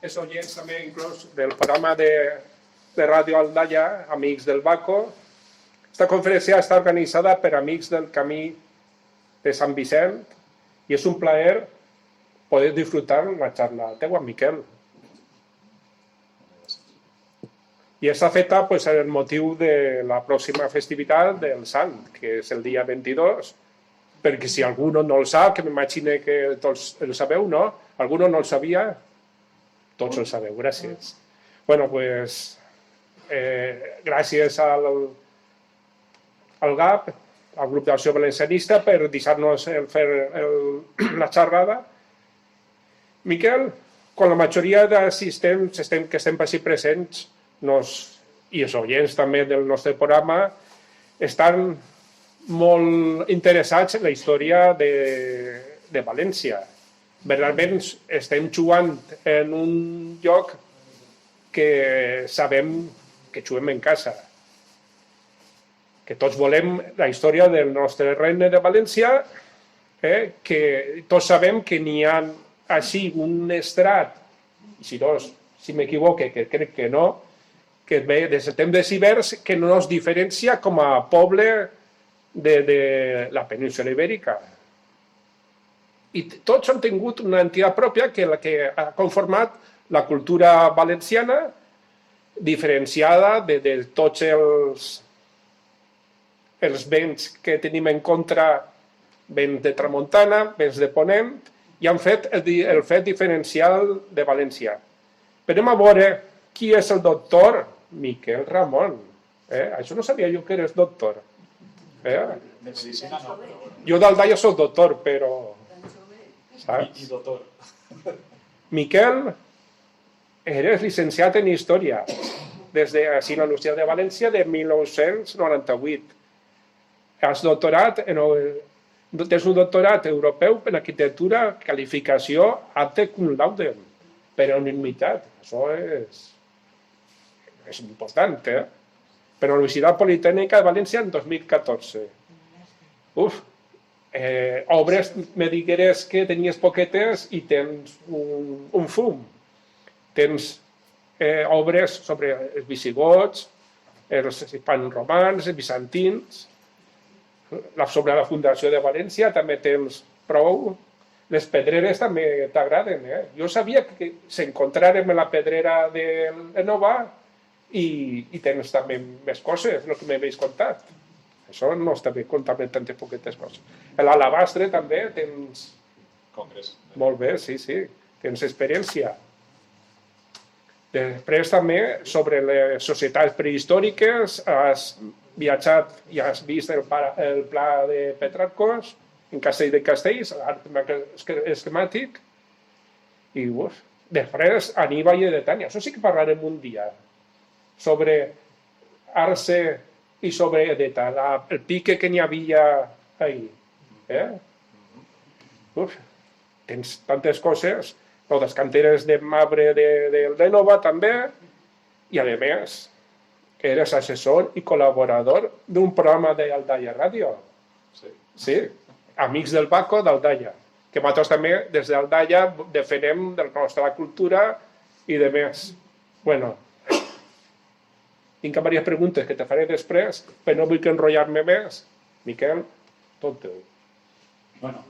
els oients també inclús del programa de Ràdio Aldaia, Amics del Baco. Esta conferència està organitzada per Amics del Camí de Sant Vicent i és un plaer poder disfrutar la xarra teua, Miquel. I està feta pues, en el motiu de la pròxima festivitat del Sant, que és el dia 22, perquè si algú no el sap, que m'imagino que tots el sabeu, no? Algú no el sabia? Tots el sabeu, gràcies. Bueno, pues, gràcies al GAP, al Grup d'Acció Valencianista, per deixar-nos fer la xerrada. Miquel, quan la majoria d'assistents que estem així presents, i els oients també del nostre programa, estan molt interessats en la història de València. Realment estem jugant en un lloc que sabem que juguem en casa. Que tots volem la història del nostre regne de València, que tots sabem que n'hi ha així un estrat, si m'equivoque, que crec que no, que ve des del temps de Ibers, que no ens diferencia com a poble de la península ibèrica. I tots han tingut una entitat pròpia que ha conformat la cultura valenciana, diferenciada de tots els vents que tenim en contra, vents de tramuntana, vents de ponent, i han fet el fet diferencial de València. Però anem a veure qui és el doctor Miquel Ramon. Això no sabia jo que eres doctor. Jo d'Aldaia soc doctor, però... I doctor. Miquel, eres llicenciat en Història des de la Universitat de València de 1998. Tens un doctorat europeu en arquitectura, qualificació arte cum laude, per unanimitat. Això és important, per la Universitat Politècnica de València en 2014. Obres, me digueres que tenies poquetes i tens un fum. Tens obres sobre els visigots, els hispanoromans, els bizantins, sobre la fundació de València també tens prou. Les pedreres també t'agraden. Jo sabia que s'encontrarem en la pedrera de Nova i tens també més coses, el que m'havies contat. Això no està bé comptar tantes poquetes coses. L'alabastre també tens... Congrés. Molt bé, sí. Tens experiència. Després també sobre les societats prehistòriques has viatjat i has vist el pla de Petrarcos en Castell de Castells, l'art esquemàtic, i després Aníbal i Detània. Això sí que parlarem un dia sobre Arce i sobre Edeta, el pique que n'hi havia ahir. Tens tantes coses, les canteres de marbre de Nova també, i a més eres assessor i col·laborador d'un programa d'Aldaia Ràdio. Sí, Amics del Baco d'Aldaia, que nosaltres també des d'Aldaia defensem de la nostra cultura i de més. Bueno, tinc diverses preguntes que te faré després, però no vull que enrotllar-me més. Miquel, tot teu. Bueno,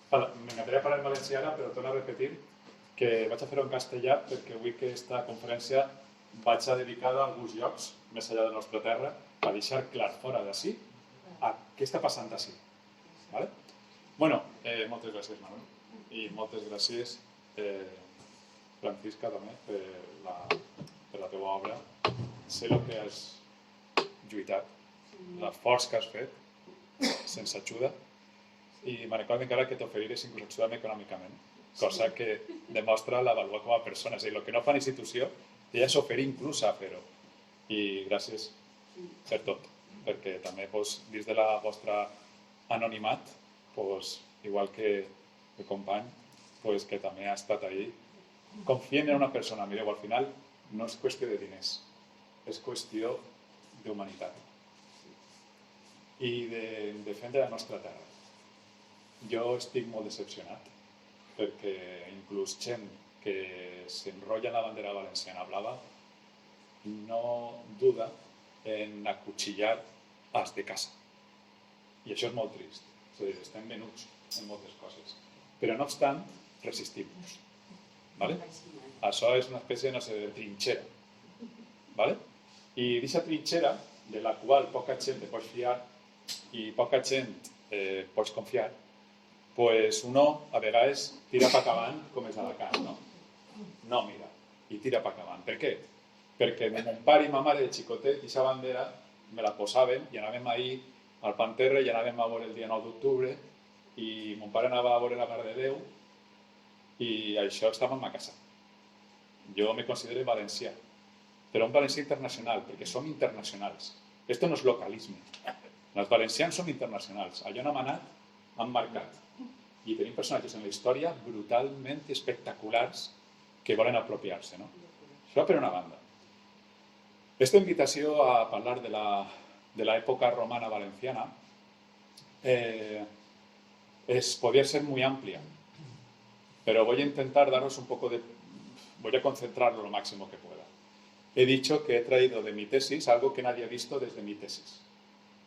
m'encantaria parlar en valenciana, però torno a repetir que vaig a fer-ho en castellà perquè vull que aquesta conferència vaig a dedicada a alguns llocs, més enllà de la nostra terra, a deixar clar fora d'ací què està passant d'ací. Bueno, moltes gràcies, Manuel. I moltes gràcies, Francisca, també, per la teva obra. Sé el que has lluitat, l'esforç que has fet, sense ajuda, i me recordo encara que t'oferires inclús ajudar econòmicament, cosa que demostra la vàlua com a persona. És a dir, el que no fa una institució, ella s'oferir inclús a fer-ho. I gràcies per tot, perquè també dins de la vostra anonimat, igual que el company, que també ha estat ahí, confient en una persona. Mireu, al final no és qüestió de diners, és qüestió d'humanitat i de defendre la nostra terra. Jo estic molt decepcionat perquè inclús gent que se enrolla en la bandera valenciana blava no duda en acuchillar els de casa. I això és molt trist. És a dir, estem menuts en moltes coses. Però no obstant, resistim-nos. ¿Vale? Això és una espècie, no sé, de trinxera. ¿Vale? I d'aquesta trinxera, de la qual poca gent te pots fiar i poca gent pots confiar, pues uno a vegades tira pa acabant com és Alacant, no? No mira, i tira pa acabant. Per què? Perquè mon pare i ma mare de xicotet aquesta bandera me la posaven i anàvem ahir al Panterra i anàvem a veure el dia 9 d'octubre i mon pare anava a veure la Mare de Déu i això estàvem a casa. Jo me considero valencià, però un valencià internacional, perquè som internacionals. Esto no és localisme. Els valencians som internacionals. Allò on hem anat, han marcat. I tenim personatges en la història brutalment espectaculars que volen apropiar-se, no? Això per una banda. Esta invitació a parlar de l'època romana valenciana podría ser muy amplia, pero voy a intentar daros un poco de... voy a concentrarlo lo máximo que pueda. He dicho que he traído de mi tesis algo que nadie ha visto desde mi tesis,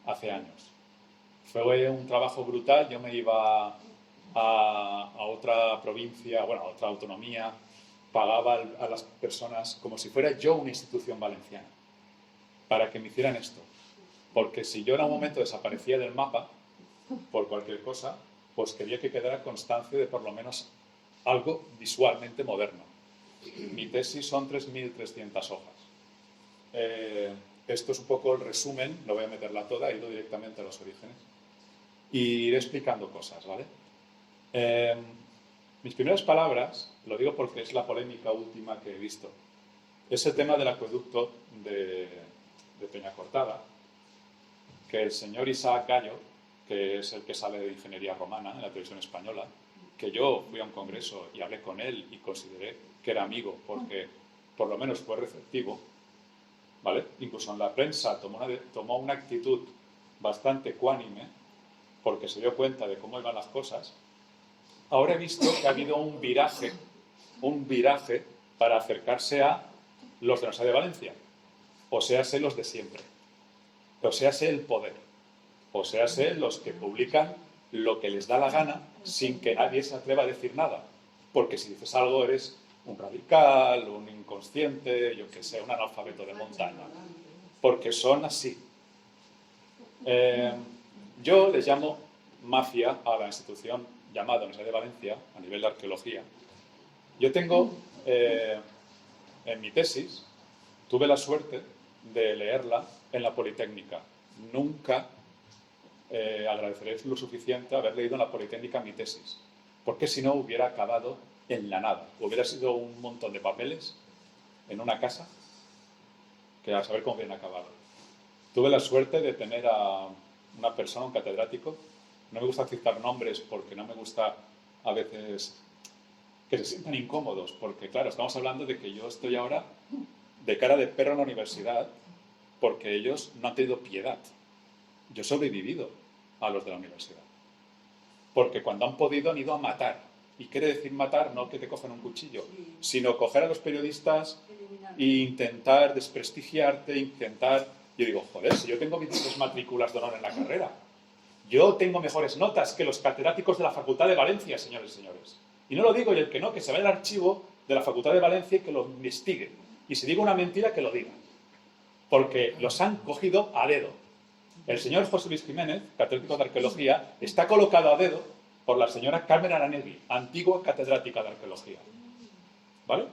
hace años. Fue un trabajo brutal, yo me iba a otra provincia, bueno, a otra autonomía, pagaba a las personas como si fuera yo una institución valenciana, para que me hicieran esto. Porque si yo en algún momento desaparecía del mapa, por cualquier cosa, pues quería que quedara constancia de por lo menos algo visualmente moderno. Mi tesis son 3.300 hojas. Esto es un poco el resumen, no voy a meterla toda, he ido directamente a los orígenes. Y iré explicando cosas, ¿vale? Mis primeras palabras, lo digo porque es la polémica última que he visto, es el tema del acueducto de Peñacortada, que el señor Isaac Gallo, que es el que sabe de ingeniería romana en la televisión española, que yo fui a un congreso y hablé con él y consideré que era amigo porque por lo menos fue receptivo, ¿vale? Incluso en la prensa tomó una actitud bastante ecuánime porque se dio cuenta de cómo iban las cosas. Ahora he visto que ha habido un viraje para acercarse a los de la Universidad de Valencia, o sea, los de siempre, o sea, el poder, o sea, los que publican lo que les da la gana sin que nadie se atreva a decir nada, porque si dices algo eres un radical, un inconsciente, yo que sé, un analfabeto de montaña, porque son así. Yo les llamo mafia a la institución llamada Universidad de Valencia a nivel de arqueología. Yo tengo, en mi tesis, tuve la suerte de leerla en la Politécnica. Nunca agradeceré lo suficiente haber leído en la Politécnica mi tesis, porque si no hubiera acabado en la nada. Hubiera sido un montón de papeles en una casa que a saber cómo hubieran acabado. Tuve la suerte de tener a una persona, un catedrático. No me gusta citar nombres porque no me gusta a veces que se sientan incómodos, porque claro, estamos hablando de que yo estoy ahora de cara de perro en la universidad porque ellos no han tenido piedad. Yo he sobrevivido a los de la universidad. Porque cuando han podido han ido a matar. Y quiere decir matar no que te cojan un cuchillo, sino coger a los periodistas e intentar desprestigiarte, intentar... Yo digo, joder, si yo tengo 23 matrículas de honor en la carrera, yo tengo mejores notas que los catedráticos de la Facultad de Valencia, señores y señores. Y no lo digo, y el que no, que se vaya al archivo de la Facultad de Valencia y que lo investigue. Y si digo una mentira, que lo diga. Porque los han cogido a dedo. El señor José Luis Jiménez, catedrático de Arqueología, está colocado a dedo por la señora Carmen Aranegui, antigua catedrática de Arqueología. ¿Vale?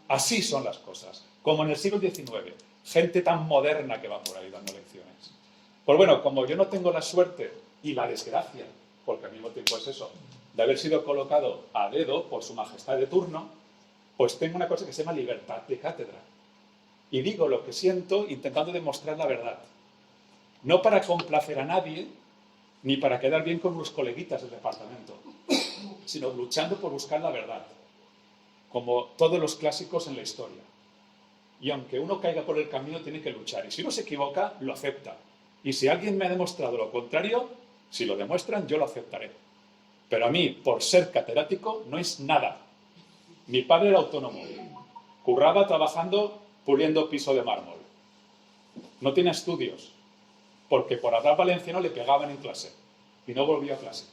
Así son las cosas. Como en el siglo XIX. Gente tan moderna que va por ahí dando lecciones. Pues bueno, como yo no tengo la suerte y la desgracia, porque al mismo tiempo es eso, de haber sido colocado a dedo por su majestad de turno, pues tengo una cosa que se llama libertad de cátedra. Y digo lo que siento intentando demostrar la verdad. No para complacer a nadie, ni para quedar bien con los coleguitas del departamento, sino luchando por buscar la verdad, como todos los clásicos en la historia. Y aunque uno caiga por el camino, tiene que luchar. Y si uno se equivoca, lo acepta. Y si alguien me ha demostrado lo contrario, si lo demuestran, yo lo aceptaré. Pero a mí, por ser catedrático, no es nada. Mi padre era autónomo, curraba trabajando puliendo piso de mármol. No tenía estudios, porque por hablar valenciano le pegaban en clase y no volvía a clase.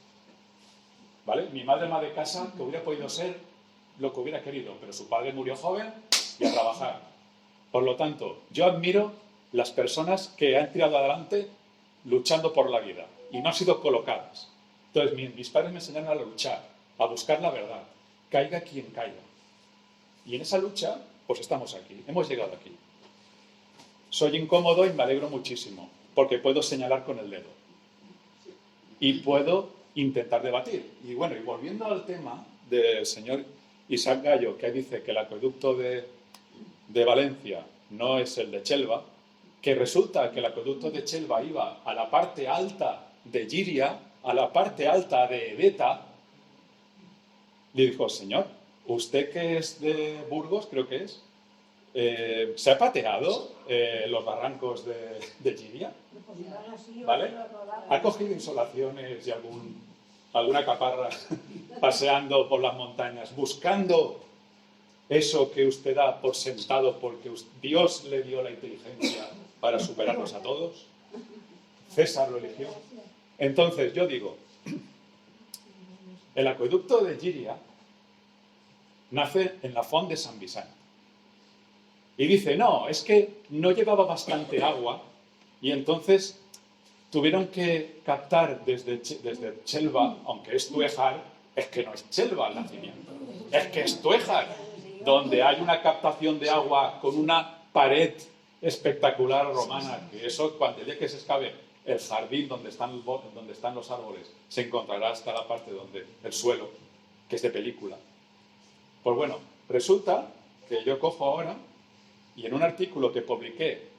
¿Vale? Mi madre ama de casa, que hubiera podido ser lo que hubiera querido, pero su padre murió joven y a trabajar. Por lo tanto, yo admiro las personas que han tirado adelante luchando por la vida y no han sido colocadas. Entonces, mis padres me enseñaron a luchar, a buscar la verdad, caiga quien caiga. Y en esa lucha, pues estamos aquí, hemos llegado aquí. Soy incómodo y me alegro muchísimo, porque puedo señalar con el dedo. Y puedo intentar debatir. Y bueno, y volviendo al tema del señor Isaac Gallo, que dice que el acueducto de Valencia no es el de Chelva, que resulta que el acueducto de Chelva iba a la parte alta de Llíria, a la parte alta de Edeta, le dijo, señor, usted que es de Burgos, creo que es, ¿se ha pateado los barrancos de Llíria? ¿Vale? ¿Ha cogido insolaciones y alguna caparra paseando por las montañas, buscando eso que usted da por sentado porque Dios le dio la inteligencia para superarnos a todos? César lo eligió. Entonces, yo digo, el acueducto de Llíria nace en la Font de Sant Vicent. Y dice, no, es que no llevaba bastante agua y entonces tuvieron que captar desde Chelva, aunque es Tuéjar, es que no es Chelva el nacimiento, es que es Tuéjar, donde hay una captación de agua con una pared espectacular romana, que eso, cuando el día que se excave el jardín donde están los árboles, se encontrará hasta la parte donde el suelo, que es de película. Pues bueno, resulta que yo cojo ahora, y en un artículo que publiqué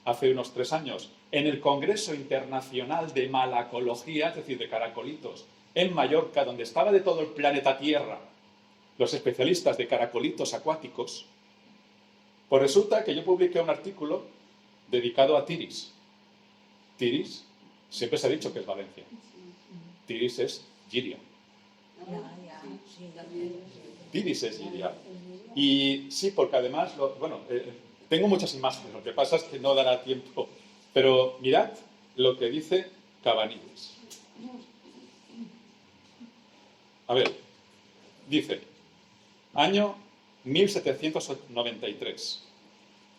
hace unos 3 años en el Congreso Internacional de Malacología, es decir, de caracolitos, en Mallorca, donde estaba de todo el planeta Tierra, los especialistas de caracolitos acuáticos, pues resulta que yo publiqué un artículo dedicado a Tiris. Tiris, siempre se ha dicho que es Valencia. Tiris es Llíria. Tiris es Llíria. Y sí, porque además, tengo muchas imágenes, lo que pasa es que no dará tiempo. Pero mirad lo que dice Cabanilles. A ver, dice, año 1793.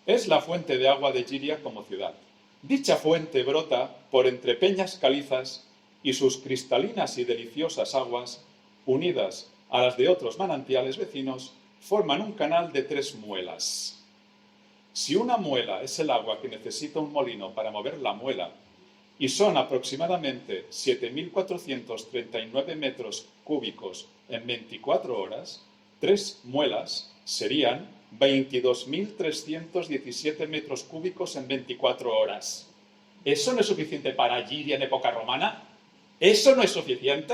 Es la fuente de agua de Llíria como ciudad. Dicha fuente brota por entre peñas calizas y sus cristalinas y deliciosas aguas, unidas a las de otros manantiales vecinos, forman un canal de 3 muelas. Si una muela es el agua que necesita un molino para mover la muela, y son aproximadamente 7.439 metros cúbicos en 24 horas, 3 muelas serían 22.317 metros cúbicos en 24 horas. ¿Eso no es suficiente para Llíria en época romana? ¿Eso no es suficiente?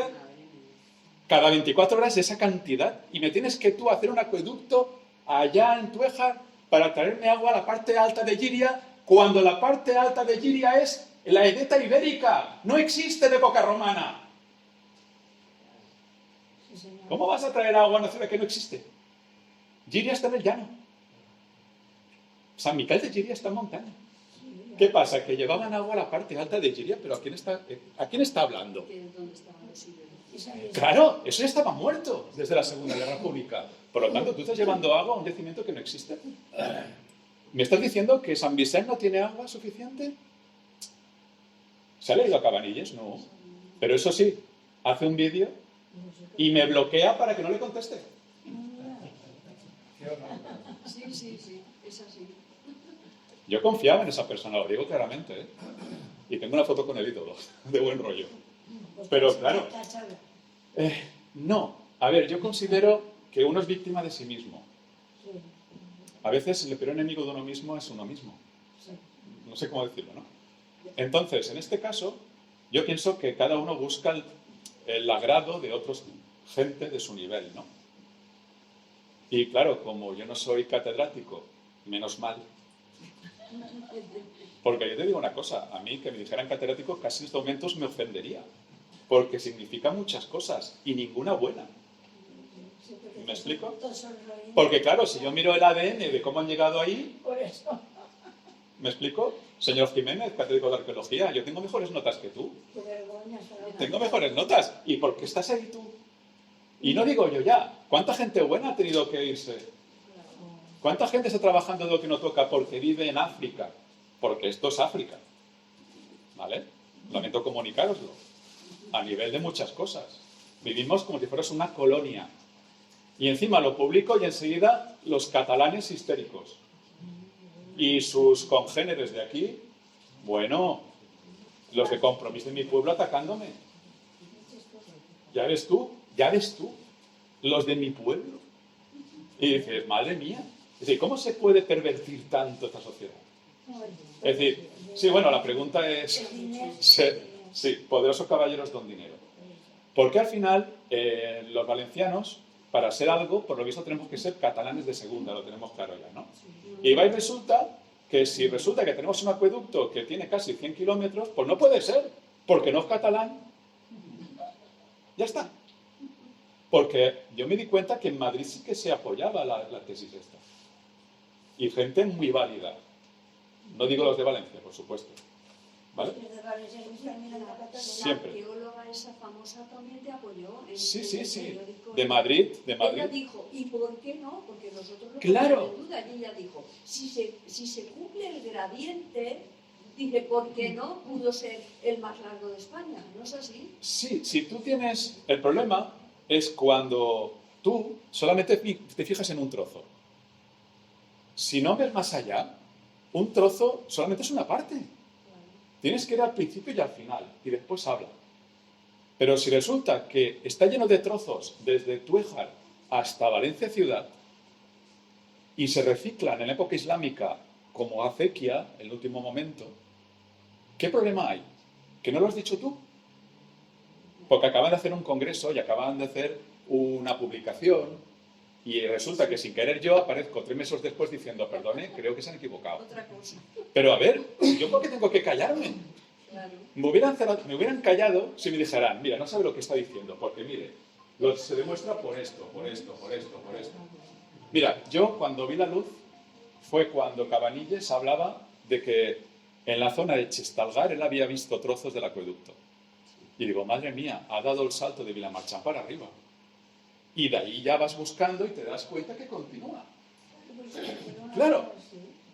Cada 24 horas esa cantidad, y me tienes que tú hacer un acueducto allá en Tuéjar para traerme agua a la parte alta de Llíria, cuando la parte alta de Llíria es la Edeta ibérica, no existe en época romana. ¿Cómo vas a traer agua a una ciudad que no existe? Llíria está en el llano. San Miquel de Llíria está en montaña. ¿Qué pasa? Que llevaban agua a la parte alta de Llíria, pero ¿a quién está hablando? Claro, eso ya estaba muerto desde la Segunda Guerra Pública. Por lo tanto, tú estás llevando agua a un yacimiento que no existe. ¿Me estás diciendo que San Vicent no tiene agua suficiente? ¿Se ha leído a Cabanilles? No. Pero eso sí, hace un vídeo y me bloquea para que no le conteste. Sí, es así. Yo confiaba en esa persona, lo digo claramente, ¿eh? Y tengo una foto con el ídolo, de buen rollo. Pero claro, no. A ver, yo considero que uno es víctima de sí mismo. A veces el peor enemigo de uno mismo es uno mismo. No sé cómo decirlo, ¿no? Entonces, en este caso, yo pienso que cada uno busca el agrado de otros, gente de su nivel, ¿no? Y claro, como yo no soy catedrático, menos mal. Porque yo te digo una cosa, a mí que me dijeran catedrático casi en estos momentos me ofendería. Porque significa muchas cosas y ninguna buena. ¿Me explico? Todos sonriendo. Porque claro, si yo miro el ADN de cómo han llegado ahí, Por eso. ¿me explico? Señor Jiménez, catedrático de arqueología, yo tengo mejores notas que tú. Qué vergüenza. Sara. Tengo mejores notas. ¿Y por qué estás ahí tú? Y no digo yo ya. ¿Cuánta gente buena ha tenido que irse? ¿Cuánta gente está trabajando de lo que no toca porque vive en África? Porque esto es África. ¿Vale? Lamento comunicároslo. A nivel de muchas cosas. Vivimos como si fueras una colonia. Y encima lo publico y enseguida los catalanes histéricos. Y sus congéneres de aquí, bueno, los de Compromís de mi pueblo atacándome. Ya ves tú, los de mi pueblo. Y dices, madre mía. Es decir, ¿cómo se puede pervertir tanto esta sociedad? Es decir, sí, bueno, la pregunta es, sí, poderosos caballeros don dinero. Porque al final, los valencianos, para ser algo, por lo visto tenemos que ser catalanes de segunda, lo tenemos claro ya, ¿no? Y va y resulta que si resulta que tenemos un acueducto que tiene casi 100 kilómetros, pues no puede ser, porque no es catalán. Ya está. Porque yo me di cuenta que en Madrid sí que se apoyaba la tesis esta. Y gente muy válida. No digo los de Valencia, por supuesto. ¿Vale? Siempre. La arqueóloga esa famosa también te apoyó. Sí, sí, sí. Periódico. De Madrid. Ella dijo, ¿y por qué no? Porque nosotros lo Claro. ponemos en duda. Y ella dijo, si se cumple el gradiente, dice, ¿por qué no pudo ser el más largo de España? ¿No es así? Sí, si tú tienes... El problema es cuando tú solamente te fijas en un trozo. Si no ves más allá, un trozo solamente es una parte. Tienes que ir al principio y al final, y después habla. Pero si resulta que está lleno de trozos desde Túejar hasta Valencia ciudad, y se reciclan en la época islámica como acequia, en el último momento, ¿qué problema hay? ¿Que no lo has dicho tú? Porque acaban de hacer un congreso y acaban de hacer una publicación, y resulta que sin querer yo aparezco 3 meses después diciendo, perdone, creo que se han equivocado. Otra cosa. Pero a ver, ¿yo por qué tengo que callarme? Claro. Me hubieran callado si me dijeran, mira, no sabe lo que está diciendo, porque mire, se demuestra por esto, por esto, por esto, por esto. Mira, yo cuando vi la luz fue cuando Cabanilles hablaba de que en la zona de Chestalgar él había visto trozos del acueducto. Y digo, madre mía, ha dado el salto de Vilamarchán para arriba. Y de ahí ya vas buscando y te das cuenta que continúa. Claro.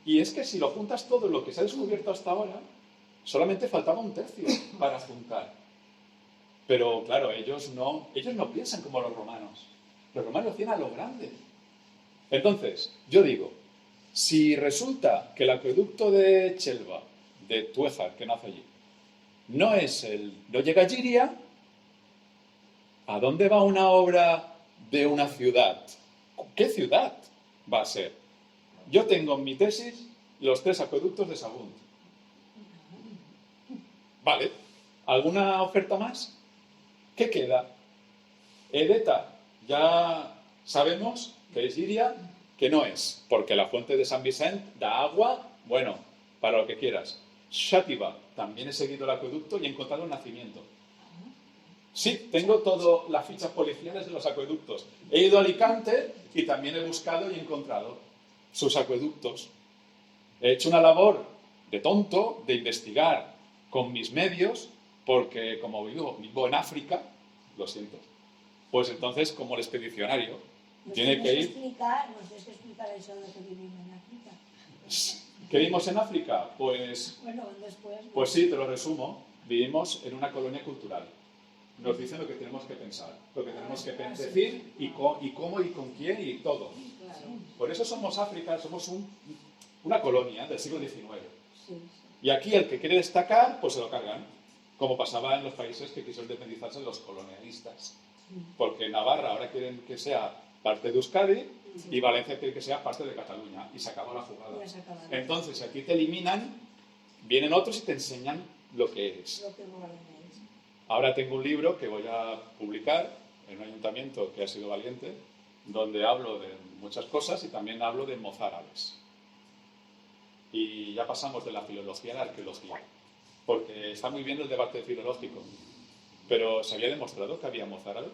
Y es que si lo juntas todo lo que se ha descubierto hasta ahora, solamente faltaba 1/3 para juntar. Pero claro, ellos no piensan como los romanos. Los romanos lo hacían a lo grande. Entonces, yo digo, si resulta que el acueducto de Chelva, de Túejar, que nace allí, no llega a Giria, ¿a dónde va una obra de una ciudad? ¿Qué ciudad va a ser? Yo tengo en mi tesis los 3 acueductos de Sagunt. Vale. ¿Alguna oferta más? ¿Qué queda? Edeta, ya sabemos que es Giria, que no es, porque la fuente de San Vicente da agua, bueno, para lo que quieras. Xàtiva, también he seguido el acueducto y he encontrado el nacimiento. Sí, tengo todas las fichas policiales de los acueductos. He ido a Alicante y también he buscado y he encontrado sus acueductos. He hecho una labor de tonto, de investigar con mis medios, porque como vivo en África, lo siento, pues entonces como el expedicionario tiene que ir... Nos tienes que explicar eso de que vivimos en África. ¿Qué vimos en África? Pues Después... Pues sí, te lo resumo. Vivimos en una colonia cultural. Nos dicen lo que tenemos que pensar, lo que tenemos que decir y cómo y con quién y todo. Por eso somos África, somos una colonia del siglo XIX. Y aquí el que quiere destacar, pues se lo cargan, como pasaba en los países que quisieron independizarse de los colonialistas. Porque Navarra ahora quieren que sea parte de Euskadi y Valencia quiere que sea parte de Cataluña. Y se acabó la jugada. Entonces, aquí te eliminan, vienen otros y te enseñan lo que es. Ahora tengo un libro que voy a publicar en un ayuntamiento que ha sido valiente, donde hablo de muchas cosas y también hablo de mozárabes. Y ya pasamos de la filología a la arqueología, porque está muy bien el debate filológico, pero ¿se había demostrado que había mozárabes?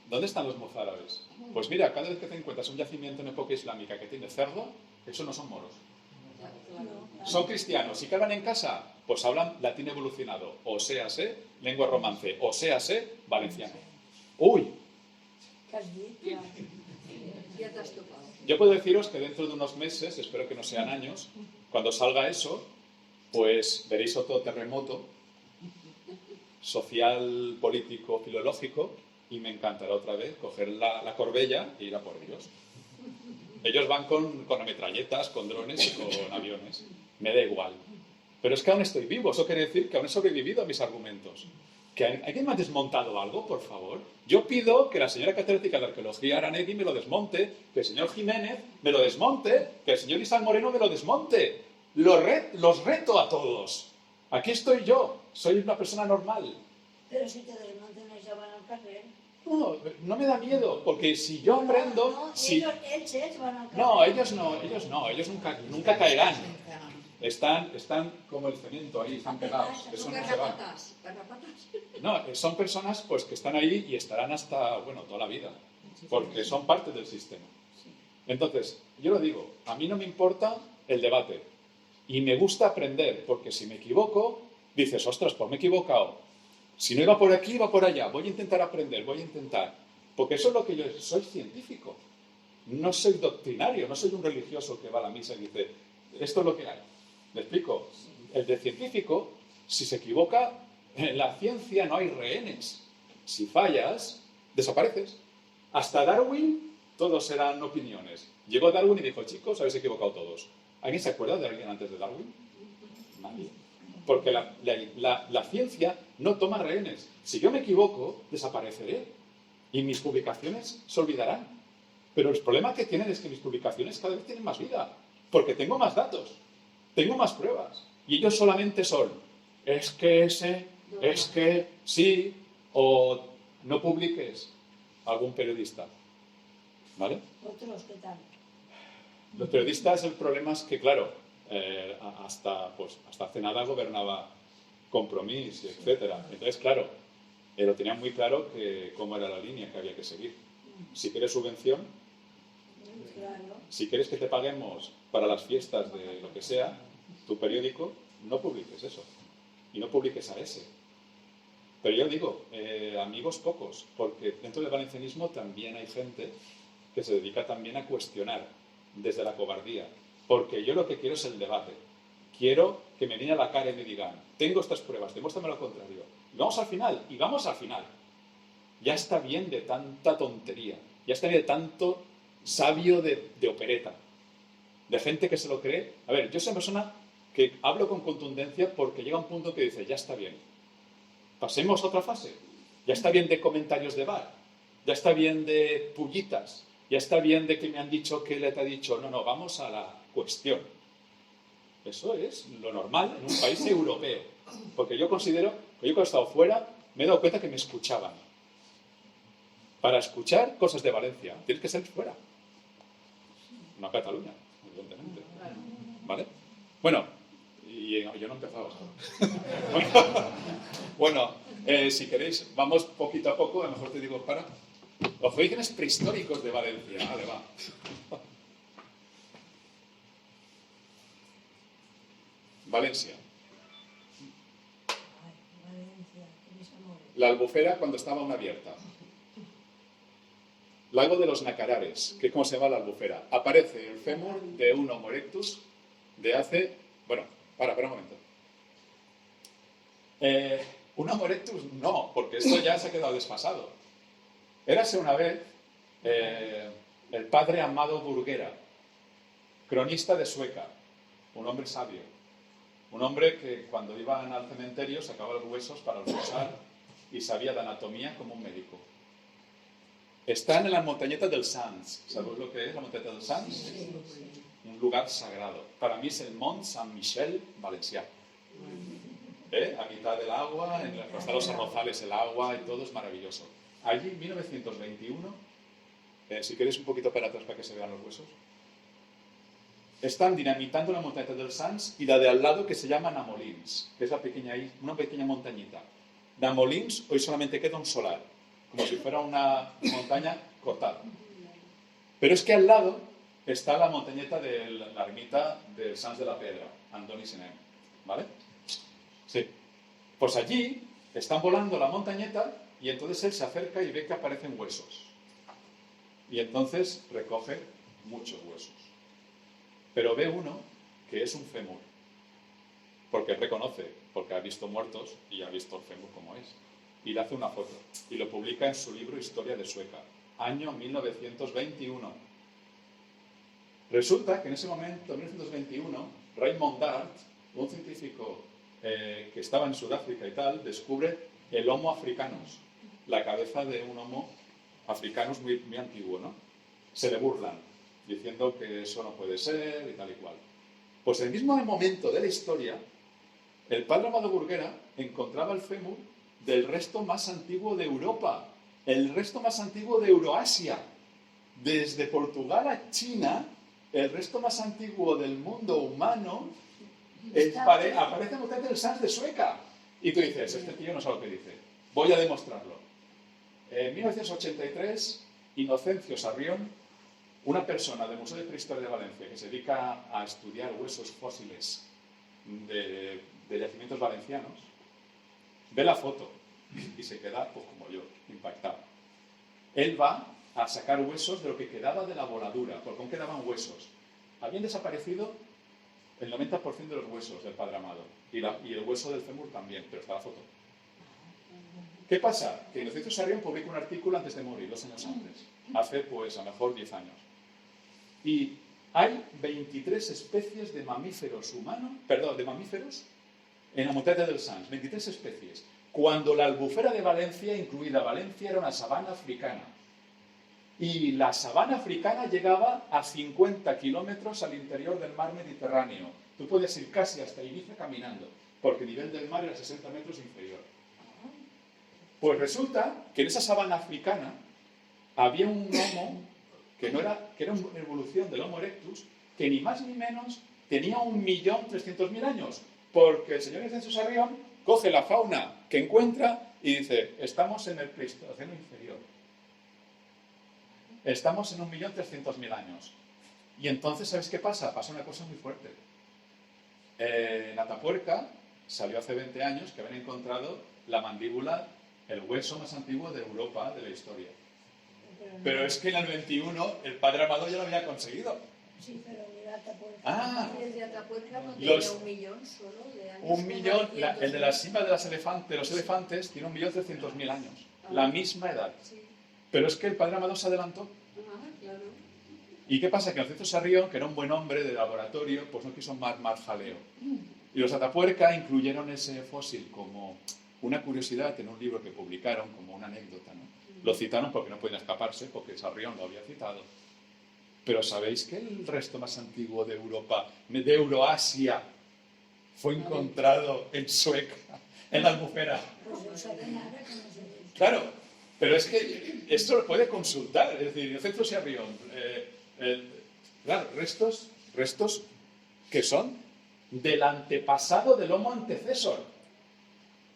¿Dónde están los mozárabes? Pues mira, cada vez que te encuentras un yacimiento en época islámica que tiene cerdo, esos no son moros. Son cristianos. ¿Y qué hablan en casa? Pues hablan latín evolucionado, o sea, lengua romance, o sea, valenciano. ¡Uy! ¿Qué has dicho? Ya te has topado. Yo puedo deciros que dentro de unos meses, espero que no sean años, cuando salga eso, pues veréis otro terremoto social, político, filológico, y me encantará otra vez coger la corbella e ir a por ellos. Ellos van con ametralletas, con drones y con aviones. Me da igual. Pero es que aún estoy vivo. Eso quiere decir que aún he sobrevivido a mis argumentos. ¿Que alguien me ha desmontado algo, por favor? Yo pido que la señora catedrática de Arqueología Aranegui me lo desmonte, que el señor Jiménez me lo desmonte, que el señor Isaac Moreno me lo desmonte. Los reto a todos. Aquí estoy yo. Soy una persona normal. Pero si te desmontan ya van al carrer. No me da miedo, porque si yo aprendo... No, si... ellos van al carrer. No, ellos nunca caerán. Están como el cemento ahí, están pegados. Eso Son no se va. garrapatas. No, son personas pues que están ahí y estarán hasta, bueno, toda la vida, porque son parte del sistema. Entonces, yo lo digo, a mí no me importa el debate y me gusta aprender, porque si me equivoco, dices, ostras, pues me he equivocado. Si no iba por aquí, iba por allá. Voy a intentar aprender, voy a intentar. Porque eso es lo que yo soy científico. No soy doctrinario, no soy un religioso que va a la misa y dice, esto es lo que hay. ¿Me explico? El de científico, si se equivoca, en la ciencia no hay rehenes. Si fallas, desapareces. Hasta Darwin, todos eran opiniones. Llegó Darwin y dijo, chicos, habéis equivocado todos. ¿Alguien se acuerda de alguien antes de Darwin? Nadie. Porque la ciencia no toma rehenes. Si yo me equivoco, desapareceré. Y mis publicaciones se olvidarán. Pero el problema que tienen es que mis publicaciones cada vez tienen más vida. Porque tengo más datos. Tengo más pruebas. Y ellos solamente son, es que sí, o no publiques algún periodista. ¿Vale? Otros, ¿qué tal? Los periodistas, el problema es que, claro, hasta hace nada gobernaba Compromís, etc. Entonces, claro, lo tenían muy claro que cómo era la línea que había que seguir. Si quieres subvención, Claro. si quieres que te paguemos para las fiestas de lo que sea, tu periódico, no publiques eso. Y no publiques a ese. Pero yo digo, amigos pocos, porque dentro del valencianismo también hay gente que se dedica también a cuestionar desde la cobardía. Porque yo lo que quiero es el debate. Quiero que me vienen a la cara y me digan, tengo estas pruebas, demuéstrame lo contrario. Y vamos al final. Ya está bien de tanta tontería. Ya está bien de tanto sabio de opereta. De gente que se lo cree. A ver, yo soy una persona que hablo con contundencia porque llega un punto que dice, ya está bien. Pasemos a otra fase. Ya está bien de comentarios de bar. Ya está bien de pullitas. Ya está bien de que me han dicho que le te ha dicho. No, vamos a la cuestión. Eso es lo normal en un país europeo. Porque yo considero que yo cuando he estado fuera me he dado cuenta que me escuchaban. Para escuchar cosas de Valencia tienes que ser fuera. No a Cataluña, evidentemente. ¿Vale? Bueno, y yo no he empezado. Bueno, si queréis, vamos poquito a poco. A lo mejor te digo, para. Los orígenes prehistóricos de Valencia. Vale, va. Valencia. Ay, Valencia, mis amores. La Albufera cuando estaba aún abierta. Lago de los Nacarares, que es como se llama la Albufera. Aparece el fémur de un Homo erectus de hace... Bueno, para un momento. Un Homo erectus no, porque esto ya se ha quedado desfasado. Érase una vez el padre Amado Burguera, cronista de Sueca, un hombre sabio, un hombre que cuando iban al cementerio sacaba los huesos para almorzar y sabía de anatomía como un médico. Están en la montañeta del Sants. ¿Sabéis lo que es la montañeta del Sants? Un lugar sagrado. Para mí es el Mont Saint-Michel valencià. A mitad del agua, están los arrozales, el agua y todo es maravilloso. Allí, en 1921, si queréis un poquito para atrás para que se vean los huesos, están dinamitando la montañeta del Sants y la de al lado que se llama Namolins, que es una pequeña montañita. Namolins hoy solamente queda un solar. como si fuera una montaña cortada. Pero es que al lado está la montañeta de la ermita del Sants de la Pedra, Andoni Sinem, ¿vale? Sí. Pues allí están volando la montañeta y entonces él se acerca y ve que aparecen huesos. Y entonces recoge muchos huesos. Pero ve uno que es un fémur. Porque él reconoce, porque ha visto muertos y ha visto el fémur como es. Y le hace una foto. Y lo publica en su libro Historia de Sueca, año 1921. Resulta que en ese momento, en 1921, Raymond Dart, un científico que estaba en Sudáfrica y tal, descubre el Homo africanus, la cabeza de un Homo africanus muy, muy antiguo, ¿no? Se le burlan, diciendo que eso no puede ser y tal y cual. Pues en el mismo momento de la historia, el padre Amado Burguera encontraba el fémur del resto más antiguo de Europa, el resto más antiguo de Euroasia, desde Portugal a China, el resto más antiguo del mundo humano, aparece en el Sants de Sueca. Y tú dices, este tío no sabe lo que dice, voy a demostrarlo. En 1983, Inocencio Sarrión, una persona del Museo de Prehistoria de Valencia que se dedica a estudiar huesos fósiles de yacimientos valencianos, ve la foto y se queda, pues como yo, impactado. Él va a sacar huesos de lo que quedaba de la voladura, porque aún quedaban huesos. Habían desaparecido el 90% de los huesos del Padre Amado y el hueso del fémur también, pero está la foto. ¿Qué pasa? Que Inocencio Sarrión publica un artículo antes de morir, 2 años antes, hace pues a lo mejor 10 años. Y hay 23 especies de mamíferos humanos, de mamíferos en la montaña del Sants, 23 especies, cuando la albufera de Valencia, incluida Valencia, era una sabana africana. Y la sabana africana llegaba a 50 kilómetros al interior del mar Mediterráneo. Tú podías ir casi hasta Ibiza caminando, porque el nivel del mar era 60 metros inferior. Pues resulta que en esa sabana africana había un homo que era una evolución del Homo erectus, que ni más ni menos tenía 1.300.000 años, porque el señor Inocencio Sarrión coge la fauna que encuentra y dice, estamos en el Pleistoceno inferior. Estamos en 1.300.000 años. Y entonces, ¿sabes qué pasa? Pasa una cosa muy fuerte. En Atapuerca salió hace 20 años que habían encontrado la mandíbula, el hueso más antiguo de Europa, de la historia. Pero es que en el 21 el Padre Amado ya lo había conseguido. Sí, pero mira Atapuerca. Ah, el de Atapuerca no tenía 1 millón solo de años. 1 millón, el de la cima de los elefantes tiene 1.300.000 años. La misma edad. Sí. Pero es que el Padre Amado se adelantó. Claro. ¿Y qué pasa? Que Inocencio Sarrión, que era un buen hombre de laboratorio, pues no quiso más jaleo. Y los Atapuerca incluyeron ese fósil como una curiosidad en un libro que publicaron, como una anécdota, ¿no? Lo citaron porque no podían escaparse, porque Sarrión lo había citado. Pero ¿sabéis que el resto más antiguo de Europa, de Euroasia, fue encontrado en Sueca, en la albufera? Claro, pero es que esto lo puede consultar. Es decir, Inocencio Sarrión, claro, restos que son del antepasado del Homo antecesor.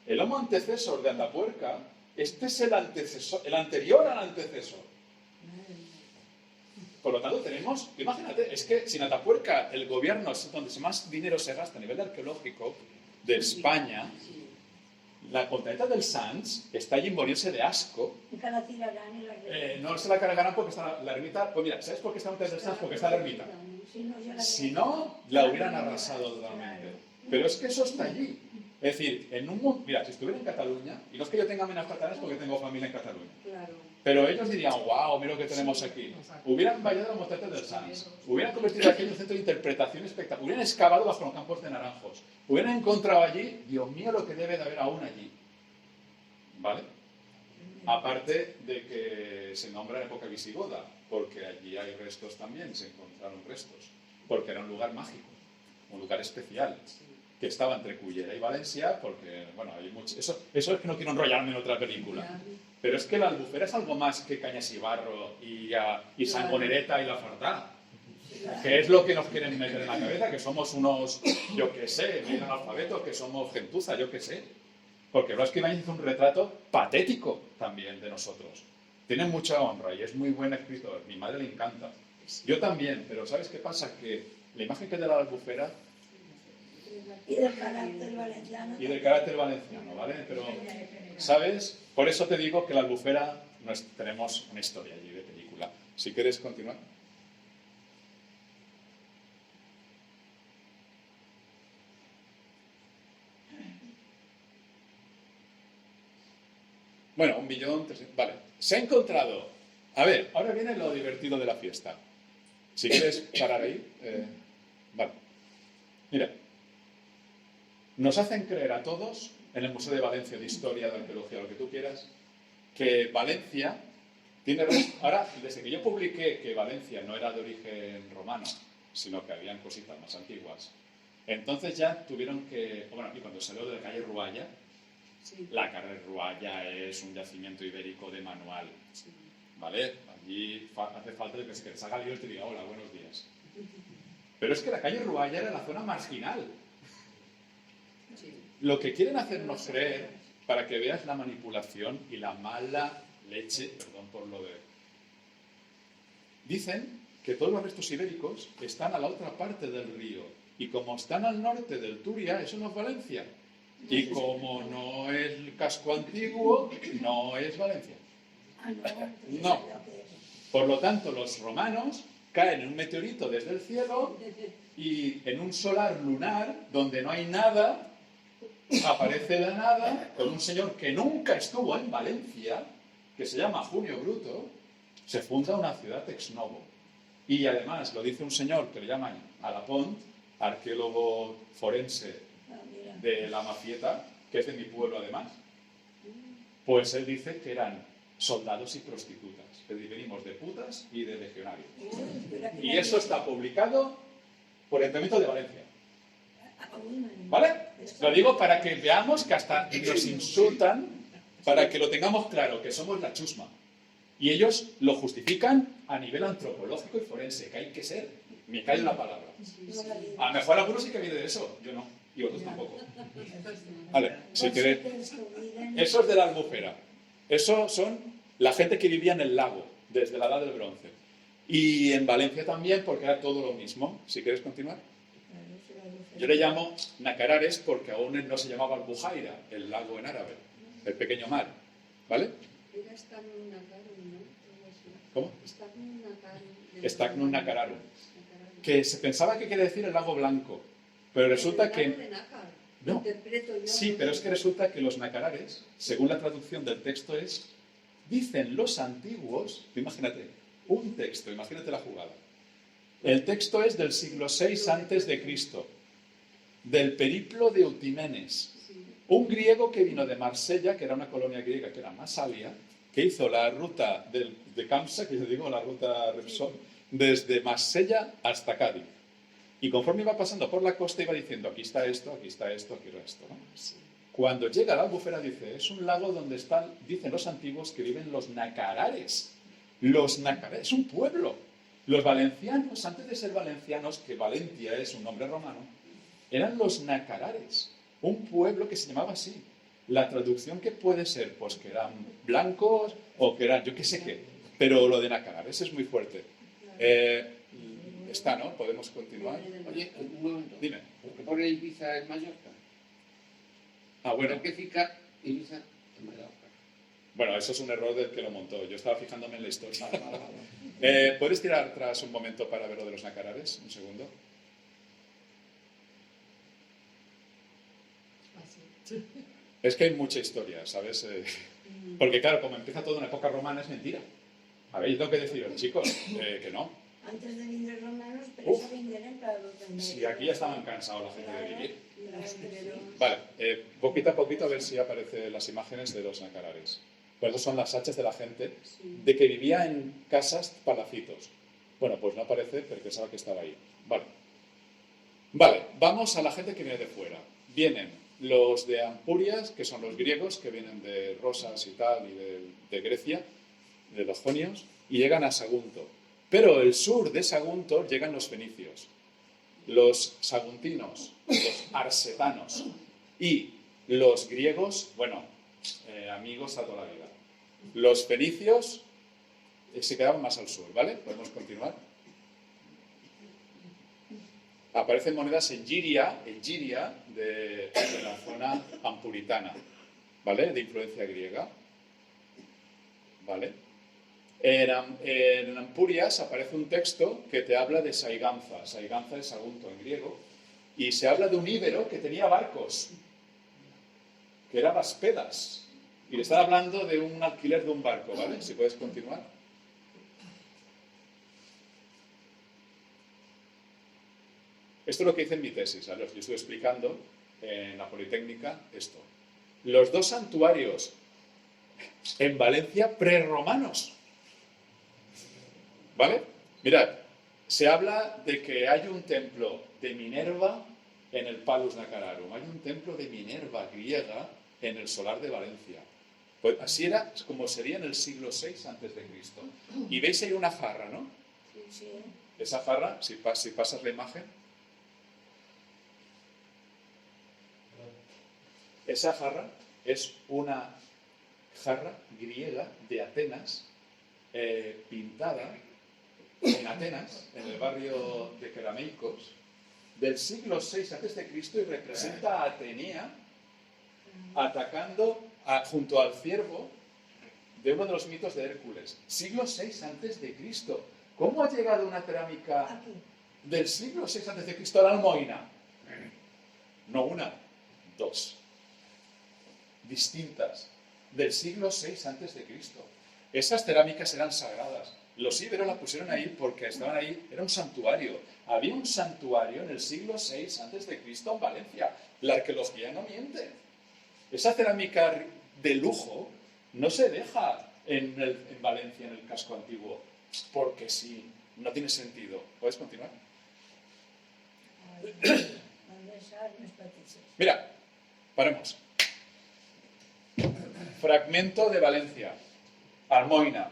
El Homo antecesor de Atapuerca, este es el anterior al antecesor. Por lo tanto, tenemos, imagínate, es que si en Atapuerca el gobierno es donde más dinero se gasta a nivel arqueológico de España, la montañeta del Sants está allí en morirse de asco. No se la cargarán porque está la ermita. Pues mira, ¿sabes por qué está la montañeta del Sants? Porque está la ermita. Si no, la hubieran arrasado totalmente. Pero es que eso está allí. Es decir, mira, si estuviera en Cataluña, y no es que yo tenga menos catalanes porque tengo familia en Cataluña, Claro. pero ellos dirían, wow, mira lo que tenemos aquí. Hubieran vallado la montaña del Sants, hubieran convertido aquello en un centro de interpretación espectacular, hubieran excavado bajo los campos de naranjos, hubieran encontrado allí, Dios mío, lo que debe de haber aún allí. ¿Vale? Aparte de que se nombra en época visigoda, porque allí hay restos también, se encontraron restos, porque era un lugar mágico, un lugar especial, que estaba entre Cullera y Valencia, porque, bueno, hay mucho... Eso es que no quiero enrollarme en otra película. Pero es que la albufera es algo más que Cañas y Barro y Sangonereta y La Fartá. Que es lo que nos quieren meter en la cabeza, que somos unos, yo qué sé, medio analfabetos, que somos gentuza, yo qué sé. Porque Blasco Ibáñez hizo un retrato patético también de nosotros. Tiene mucha honra y es muy buen escritor. Mi madre le encanta. Yo también, pero ¿sabes qué pasa? Que la imagen que da la Albufera Y del carácter valenciano. y del carácter valenciano, ¿vale? Pero, ¿sabes? Por eso te digo que la Albufera tenemos una historia allí de película. Si quieres continuar. Bueno, 1.300.000. Vale. Se ha encontrado. A ver, ahora viene lo divertido de la fiesta. Si quieres parar ahí. Vale. Mira. Nos hacen creer a todos, en el Museo de Valencia de Historia, de Arqueología, lo que tú quieras, que Valencia tiene... Ahora, desde que yo publiqué que Valencia no era de origen romano, sino que habían cositas más antiguas, entonces ya tuvieron que... Bueno, y cuando salió de la calle Rualla, Sí. la calle Rualla es un yacimiento ibérico de manual, Sí. ¿vale? Allí hace falta que se salga lío y te diga, hola, buenos días. Pero es que la calle Rualla era la zona marginal. Sí. Lo que quieren hacernos creer, para que veas la manipulación y la mala leche, perdón por lo de... Dicen que todos los restos ibéricos están a la otra parte del río, y como están al norte del Turia, eso no es Valencia. Y como no es el casco antiguo, no es Valencia. Ah, no. No. Por lo tanto, los romanos caen en un meteorito desde el cielo y en un solar lunar, donde no hay nada, aparece de la nada con un señor que nunca estuvo en Valencia, que se llama Junio Bruto, se funda una ciudad ex novo. Y además lo dice un señor que le llaman Alapont, arqueólogo forense Ah, mira. de la Mafieta, que es de mi pueblo además. Pues él dice que eran soldados y prostitutas, que venimos de putas y de legionarios. Espera que Y la- eso está publicado por el Ayuntamiento de Valencia. Ah, uy, ¿Vale? Lo digo para que veamos que hasta nos insultan, para que lo tengamos claro, que somos la chusma. Y ellos lo justifican a nivel antropológico y forense, que hay que ser. Me cae una palabra. no la digo. A lo mejor algunos sí que viene de eso, yo no, y vosotros tampoco. Vale, si Los queréis... sitios que viven- Eso es de la Albufera. Eso son la gente que vivía en el lago, desde la Edad del Bronce. Y en Valencia también, porque era todo lo mismo. Si quieres continuar. Yo le llamo Nacarares porque aún no se llamaba Albujaira, el lago en árabe, el pequeño mar. ¿Vale? Era Stagnum Nacararum, ¿no? Algo así. ¿Cómo? Stagnum Nacararum. Stagnum Nacararum. Nacararum. Que se pensaba que quiere decir el lago blanco. Pero resulta El que... lago de Nácar. No. Interpreto yo. Sí, pero es que resulta que los nacarares, según la traducción del texto es, dicen los antiguos, imagínate, un texto, imagínate la jugada. El texto es del siglo VI antes de Cristo, del periplo de Eutimenes, Sí. un griego que vino de Marsella, que era una colonia griega que era Masalia, que hizo la ruta de Kamsa, que yo digo la ruta Repsol, desde Marsella hasta Cádiz. Y conforme iba pasando por la costa iba diciendo, aquí está esto, aquí está esto, aquí está esto, ¿no? Sí. Cuando llega a la Albufera dice, es un lago donde están, dicen los antiguos, que viven los nacarares. Los nacarares, es un pueblo. Los valencianos, antes de ser valencianos, que Valentia es un nombre romano, eran los nacarares, un pueblo que se llamaba así. La traducción que puede ser, pues que eran blancos o que eran, yo qué sé qué, pero lo de nacarares es muy fuerte. Está, ¿no? Podemos continuar. Oye, un momento. Dime. ¿Por qué pone Ibiza en Mallorca? Ah, bueno. ¿Por qué fica Ibiza en Mallorca? Bueno, eso es un error del que lo montó. Yo estaba fijándome en la historia. ¿Puedes tirar atrás un momento para ver lo de los nacarares? Un segundo. Así. Es que hay mucha historia, ¿sabes? Porque claro, como empieza toda una época romana, es mentira. A ver, yo tengo que deciros, chicos, que no. Antes de venir los romanos, pero Uf. eso vinieron para los de Si aquí ya estaban cansados la gente de vivir. Pero- Vale, poquito a poquito a ver si aparecen las imágenes de los nacarares. Pues esas son las hachas de la gente Sí. de que vivía en casas palacitos. Bueno, pues no aparece, pero pensaba que estaba ahí. Vale. Vale, vamos a la gente que viene de fuera. Vienen los de Ampurias, que son los griegos, que vienen de Rosas y tal, y de Grecia, de los jonios, y llegan a Sagunto. Pero el sur de Sagunto llegan los fenicios, los saguntinos, los arsetanos y Los griegos, bueno, amigos a toda la vida. Los fenicios se quedaban más al sur, ¿vale? Podemos continuar. Aparecen monedas en Giria de la zona ampuritana, ¿vale? De influencia griega, ¿vale? En Ampurias aparece un texto que te habla de Saiganza. Saiganza es Sagunto en griego. Y se habla de un íbero que tenía barcos, que era Vaspedas. Y le está hablando de un alquiler de un barco, ¿vale? Si puedes continuar. Esto es lo que hice en mi tesis, ¿vale? Yo estoy explicando en la Politécnica esto. Los dos santuarios en Valencia prerromanos, ¿vale? Mirad, se habla de que hay un templo de Minerva en el Palus Nacararum, hay un templo de Minerva griega en el Solar de Valencia. Pues así era como sería en el siglo VI a.C. Y veis ahí una jarra, ¿no? Sí, sí. Esa jarra, si pasas la imagen, esa jarra es una jarra griega de Atenas, pintada en Atenas, en el barrio de Kerameikos, del siglo VI a.C. y representa a Atenea atacando junto al ciervo de uno de los mitos de Hércules. Siglo VI a.C. ¿Cómo ha llegado una cerámica Aquí. del siglo VI a.C. a la Almoina? No una, dos. Distintas, del siglo VI a.C. Esas cerámicas eran sagradas. Los íberos las pusieron ahí porque estaban ahí, era un santuario. Había un santuario en el siglo VI a.C. en Valencia. La arqueología no miente. Esa cerámica de lujo no se deja en Valencia, en el casco antiguo, porque sí, no tiene sentido. ¿Puedes continuar? Mira, paremos. Fragmento de Valencia, Almoina.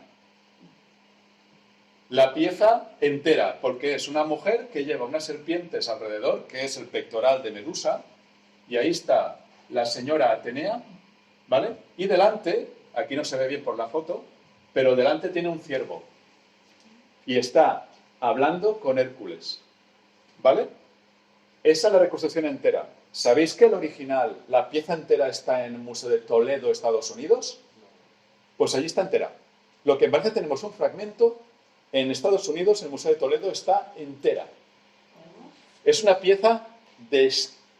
La pieza entera, porque es una mujer que lleva unas serpientes alrededor, que es el pectoral de Medusa, y ahí está la señora Atenea, ¿vale? Y delante, aquí no se ve bien por la foto, pero delante tiene un ciervo. Y está hablando con Hércules, ¿vale? Esa es la reconstrucción entera. ¿Sabéis que el original, la pieza entera está en el Museo de Toledo, Estados Unidos? Pues allí está entera. Lo que en Valencia tenemos un fragmento, en Estados Unidos, en el Museo de Toledo, está entera. Es una pieza de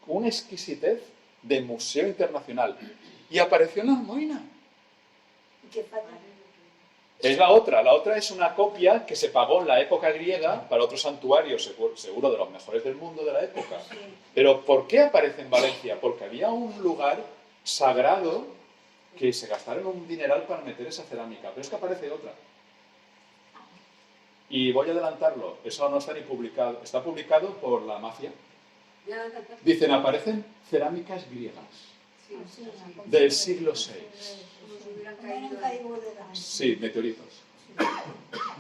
una exquisitez de museo internacional. Y apareció en la Almoina. ¿Qué falla? Es la otra es una copia que se pagó en la época griega para otro santuario, seguro de los mejores del mundo de la época. Sí. Pero ¿por qué aparece en Valencia? Porque había un lugar sagrado que se gastaron un dineral para meter esa cerámica, pero es que aparece otra. Y voy a adelantarlo, eso no está ni publicado, está publicado por la mafia. Dicen, aparecen cerámicas griegas del siglo VI. Sí, meteoritos.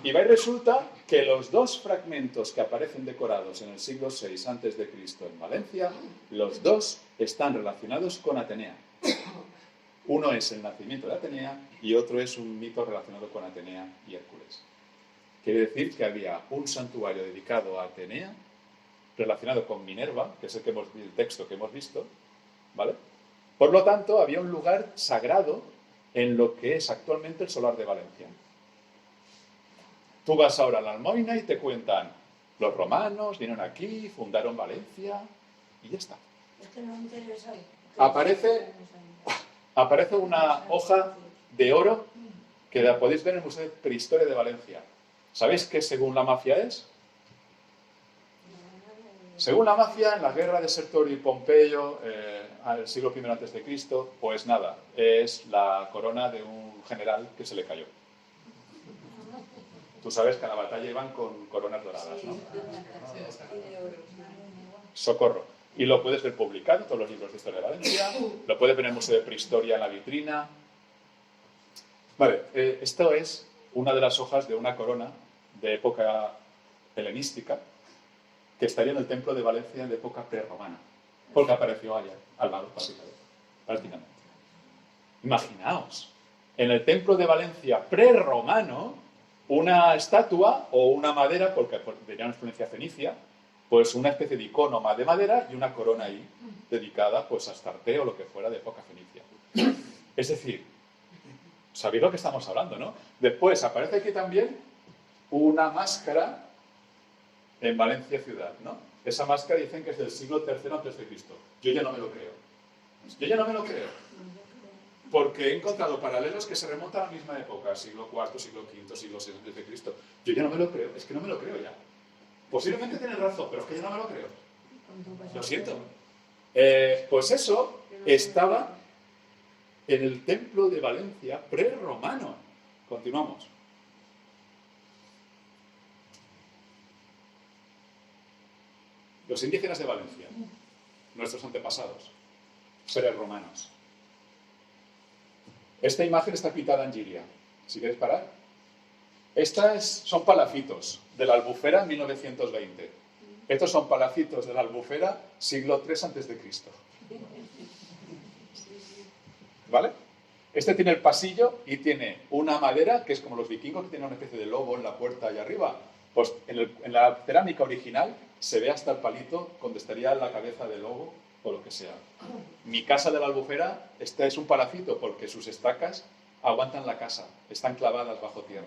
Y va y resulta que los dos fragmentos que aparecen decorados en el siglo VI a.C. en Valencia, los dos están relacionados con Atenea. Uno es el nacimiento de Atenea y otro es un mito relacionado con Atenea y Hércules. Quiere decir que había un santuario dedicado a Atenea, relacionado con Minerva, que es el texto que hemos visto, ¿vale? Por lo tanto, había un lugar sagrado en lo que es actualmente el Solar de Valencia. Tú vas ahora a la Almoina y te cuentan, los romanos vinieron aquí, fundaron Valencia, y ya está. Es que no me interesa. Aparece una hoja de oro que la podéis ver en el Museo de Prehistoria de Valencia. ¿Sabéis qué según la mafia es? Según la mafia, en la guerra de Sertorio y Pompeyo, al siglo I a.C., pues nada, es la corona de un general que se le cayó. Tú sabes que a la batalla iban con coronas doradas, ¿no? Socorro. Y lo puedes ver publicado en todos los libros de historia de Valencia, lo puedes ver en el Museo de Prehistoria en la vitrina. Vale, esto es una de las hojas de una corona de época helenística que estaría en el templo de Valencia de época prerromana, porque apareció allá, al lado, básicamente. prácticamente. Imaginaos, en el templo de Valencia prerromano, una estatua o una madera, porque venía una influencia fenicia, pues una especie de icono de madera y una corona ahí, dedicada pues a Astarte o lo que fuera de época fenicia. Es decir, sabéis lo que estamos hablando, ¿no? Después aparece aquí también una máscara en Valencia ciudad, ¿no? Esa máscara dicen que es del siglo III a.C. Yo ya no me lo creo. Yo ya no me lo creo. Porque he encontrado paralelos que se remontan a la misma época, siglo IV, siglo V, siglo VI a.C. Yo ya no me lo creo, es que no me lo creo ya. Posiblemente tienen razón, pero es que yo no me lo creo. Lo siento. Pues eso estaba en el templo de Valencia prerromano. Continuamos. Los indígenas de Valencia, nuestros antepasados, prerromanos. Esta imagen está pintada en Giria. Si queréis parar. Son palafitos de la Albufera 1920. Estos son palafitos de la Albufera siglo III a.C. ¿Vale? Este tiene el pasillo y tiene una madera que es como los vikingos, que tienen una especie de lobo en la puerta allá arriba. Pues en la cerámica original se ve hasta el palito donde estaría la cabeza del lobo o lo que sea. Mi casa de la Albufera, este es un palacito porque sus estacas aguantan la casa, están clavadas bajo tierra.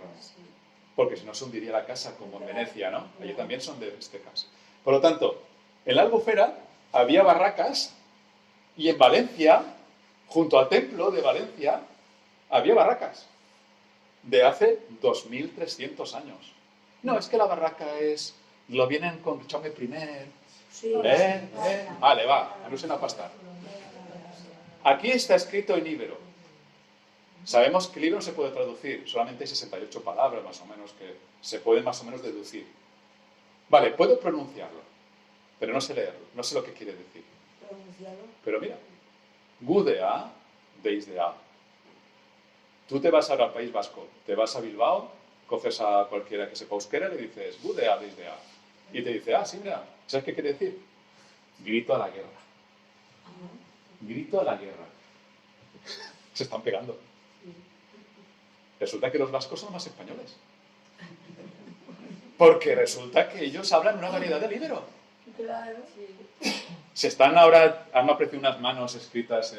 Porque si no se hundiría la casa como en Venecia, ¿no? Allí también son de estacas. Por lo tanto, en la Albufera había barracas y en Valencia, junto al templo de Valencia, había barracas de hace 2300 años. No, es que la barraca lo vienen con Jaume I. Sí. Vale, va, anusen a pastar. Aquí está escrito en íbero. Sabemos que el libro no se puede traducir, solamente hay 68 palabras más o menos que se pueden más o menos deducir. Vale, puedo pronunciarlo, pero no sé leerlo, no sé lo que quiere decir. Pero mira, Gudea, deisdea. Tú te vas ahora al País Vasco, te vas a Bilbao, coges a cualquiera que sepa euskera y le dices, Gudea, deisdea. Y te dice, sí, mira, ¿sabes qué quiere decir? Grito a la guerra. Grito a la guerra. Se están pegando. Resulta que los vascos son más españoles. Porque resulta que ellos hablan una variedad de íbero. Claro. Han aparecido unas manos escritas